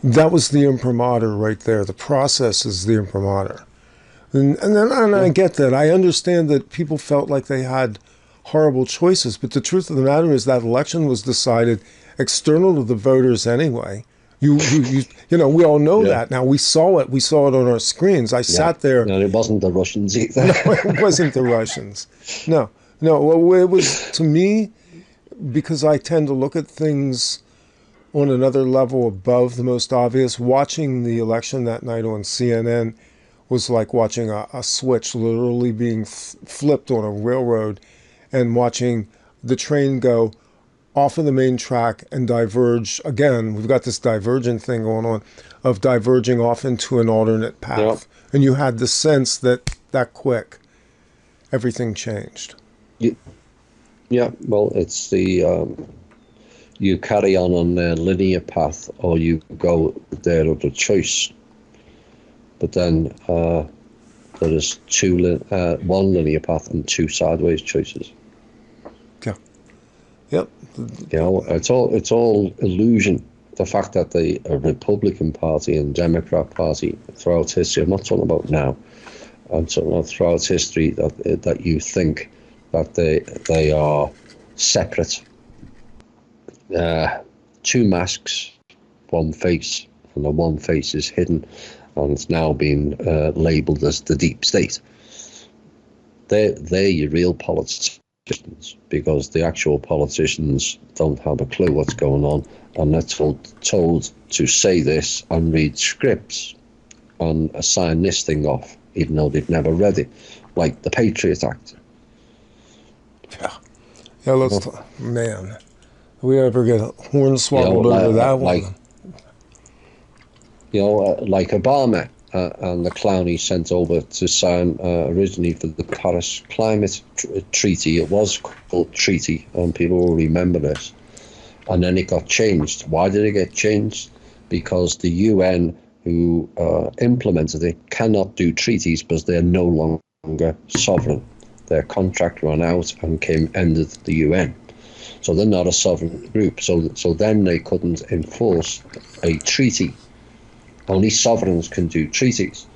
That was the imprimatur right there. The process is the imprimatur. And I get that. I understand that people felt like they had horrible choices, but the truth of the matter is that election was decided external to the voters anyway. We all know that now. We saw it on our screens. I sat there. No, it wasn't the Russians either. No, it wasn't the Russians. No. Well, it was, to me, because I tend to look at things on another level above the most obvious. Watching the election that night on CNN was like watching a switch literally being flipped on a railroad, and watching the train go off of the main track and diverge. Again, we've got this divergent thing going on, of diverging off into an alternate path. Yep. And you had the sense that quick, everything changed. Yeah, well, it's the, you carry on a linear path, or you go their other choice. But then there is one linear path and two sideways choices. Yeah. Yep. It's all illusion. The fact that the Republican Party and Democrat Party throughout history, I'm not talking about now, I'm talking about throughout history, that you think that they are separate. Two masks, one face, and the one face is hidden, and it's now been labelled as the deep state. they're your real politicians, because the actual politicians don't have a clue what's going on, and they're told to say this and read scripts and sign this thing off, even though they've never read it, like the Patriot Act. Yeah, let's, man, if we ever get hornswoggled over that one. Like Obama and the clown he sent over to sign originally for the Paris Climate Treaty. It was called Treaty, and people will remember this. And then it got changed. Why did it get changed? Because the UN, who implemented it, cannot do treaties because they're no longer sovereign. Their contract ran out and ended the UN. So they're not a sovereign group. So then they couldn't enforce a treaty. Only sovereigns can do treaties.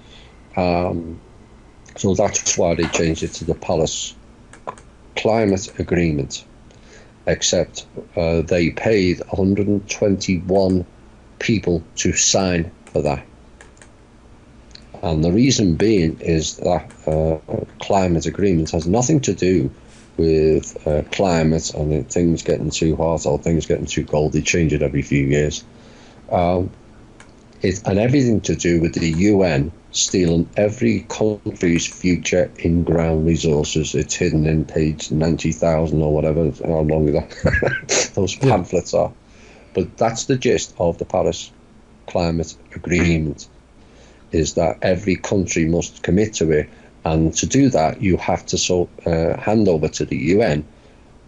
So that's why they changed it to the Paris Climate Agreement. Except they paid 121 people to sign for that. And the reason being is that climate agreement has nothing to do with climate and things getting too hot or things getting too cold. They change it every few years. And everything to do with the UN stealing every country's future in-ground resources. It's hidden in page 90,000 or whatever, how long that those pamphlets are. But that's the gist of the Paris Climate Agreement, is that every country must commit to it. And to do that, you have to hand over to the UN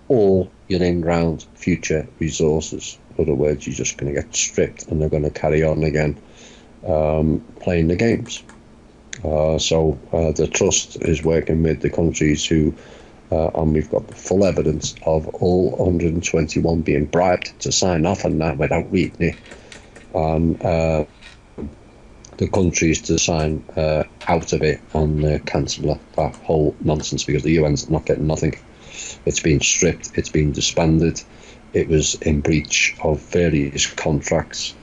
all your in-ground future resources. In other words, you're just going to get stripped and they're going to carry on again playing the games. So the Trust is working with the countries who, and we've got full evidence of all 121 being bribed to sign off on that without reading it. And the countries to sign out of it and cancel that whole nonsense, because the UN's not getting nothing. It's been stripped, it's been disbanded. It was in breach of various contracts,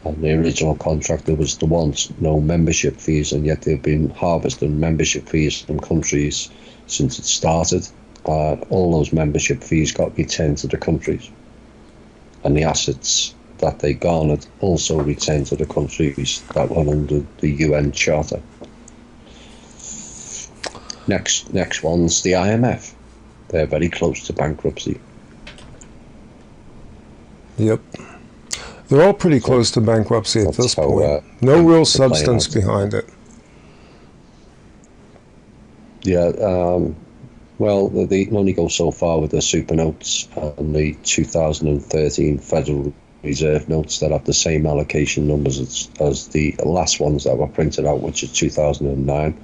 and the original contract, there was the once no membership fees, and yet they've been harvesting membership fees from countries since it started. All those membership fees got returned to the countries, and the assets that they garnered also returned to the countries that were under the UN Charter. Next one's the IMF. They're very close to bankruptcy. Yep. They're all pretty close to bankruptcy at this point. No real substance behind it. Yeah, well, they can only go so far with the super notes and the 2013 Federal Reserve notes that have the same allocation numbers as the last ones that were printed out, which is 2009.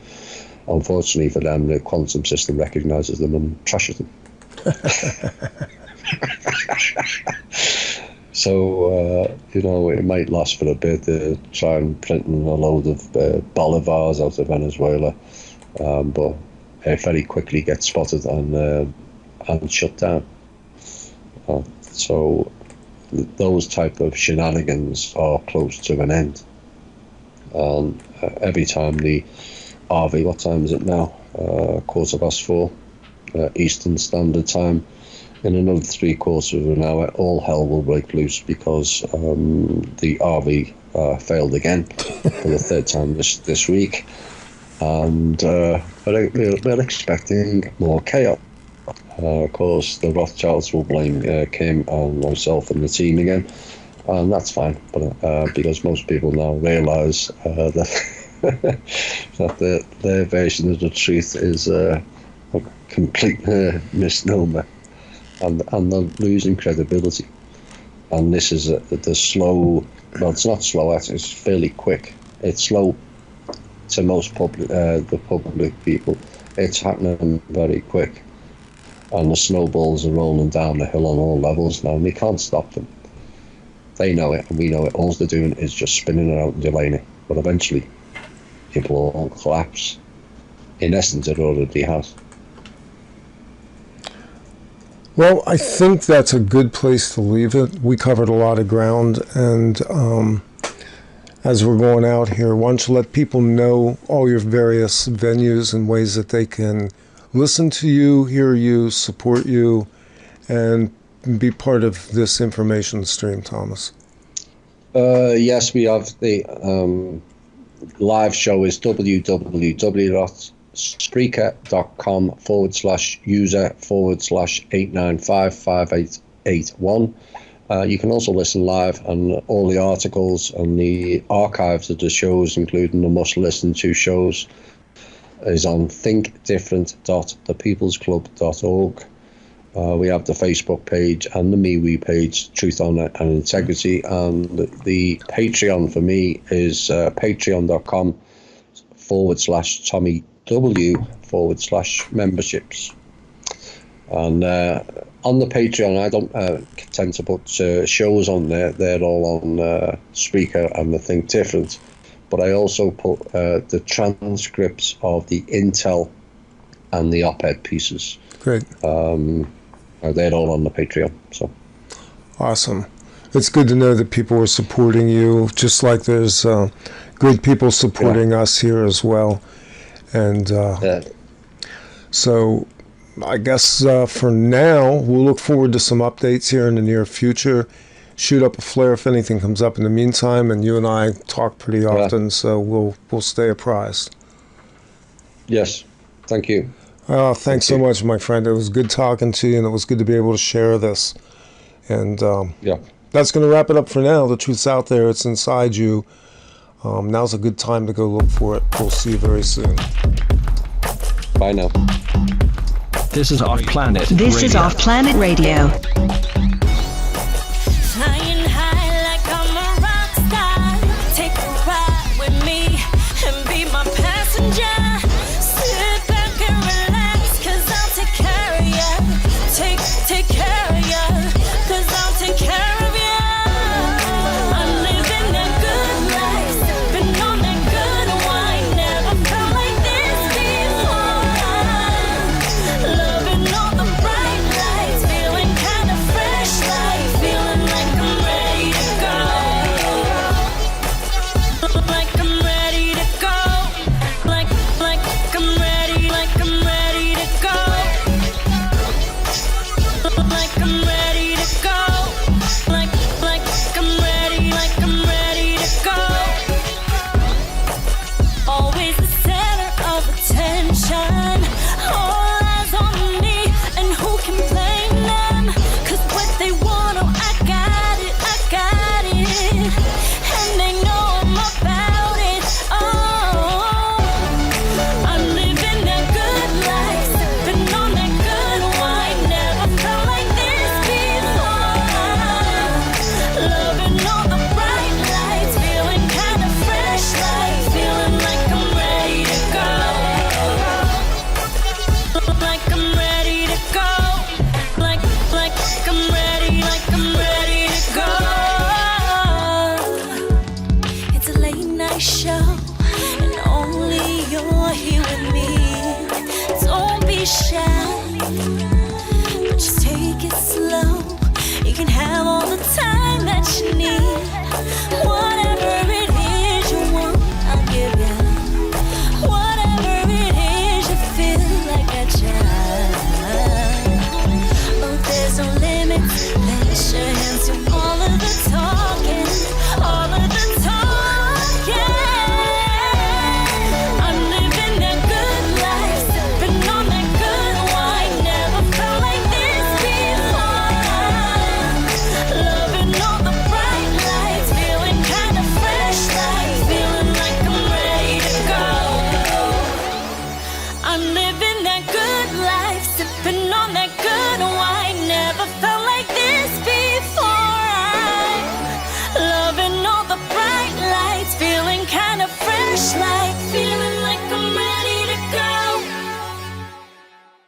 Unfortunately for them, the quantum system recognizes them and trashes them. So, it might last for a bit. They try and print a load of bolivars out of Venezuela, but it very quickly gets spotted and shut down. So those type of shenanigans are close to an end. Every time the RV, what time is it now? 4:15, Eastern Standard Time. In another 3/4 of an hour, all hell will break loose, because the RV failed again for the third time this week, and we're expecting more chaos. Of course, the Rothschilds will blame Kim and myself and the team again, and that's fine. But because most people now realise that that their version of the truth is a complete misnomer. And they're losing credibility. And this is the slow, well, it's not slow, it's fairly quick. It's slow to most the public people. It's happening very quick. And the snowballs are rolling down the hill on all levels now, and we can't stop them. They know it, and we know it. All they're doing is just spinning it out and delaying it. But eventually, it will all collapse. In essence, it already has. Well, I think that's a good place to leave it. We covered a lot of ground, and as we're going out here, why don't you let people know all your various venues and ways that they can listen to you, hear you, support you, and be part of this information stream, Thomas? Yes, we have the live show is www.spreaker.com/user/8955881. You can also listen live, and all the articles and the archives of the shows, including the must listen to shows, is on thinkdifferent.thepeoplesclub.org. We have the Facebook page and the MeWe page, Truth, Honor and Integrity, and the Patreon for me is patreon.com/TommyW/memberships. And on the Patreon, I don't tend to put shows on there. They're all on Spreaker and the Think Different. But I also put the transcripts of the Intel and the op-ed pieces. Great. They're all on the Patreon. So awesome. It's good to know that people are supporting you, just like there's good people supporting us here as well. And so I guess for now, we'll look forward to some updates here in the near future. Shoot up a flare if anything comes up in the meantime, and you and I talk pretty often, so we'll stay apprised. Yes, thank you. Thanks so much, my friend. It was good talking to you, and it was good to be able to share this. And that's going to wrap it up for now. The truth's out there. It's inside you. Now's a good time to go look for it. We'll see you very soon. Bye now. This is Off Planet. This is Off Planet Radio. Flying high like I'm a rock star. Take a ride with me and be my passenger. Sit back and relax, 'cause I'll take care of ya. Take care of ya, 'cause I'll take care of ya. I'm living that good life, sipping on that good wine. Never felt like this before. Loving all the bright lights, feeling kind of fresh, like feeling like I'm ready to go. Like I'm ready to go. Like I'm ready to go. Like I'm ready to go. Like I'm ready to go. Always the center of attention. All eyes on me, and who can blame them? 'Cause what they want, oh, I got it. And they know I'm about it. Oh, I'm living that good life, sipping on that good wine. Never felt like this before. Loving all the bright lights, feeling kind of fresh, like feeling like I'm ready to go. Like I'm ready to go. Like I'm ready to go. It's a late night show, and only you're here with me. Don't be shy, but just take it slow. You can have all the time that you need. Whatever it is you want, I'll give you. Whatever it is you feel like I try. Oh, there's no limit. Let your hands do all of the talking. All of the talking. I'm living that good life, sipping on that good wine. Never felt like this before. Loving all the bright lights, feeling kind of fresh, like feeling like I'm ready to go. I'm living that good life, sipping on that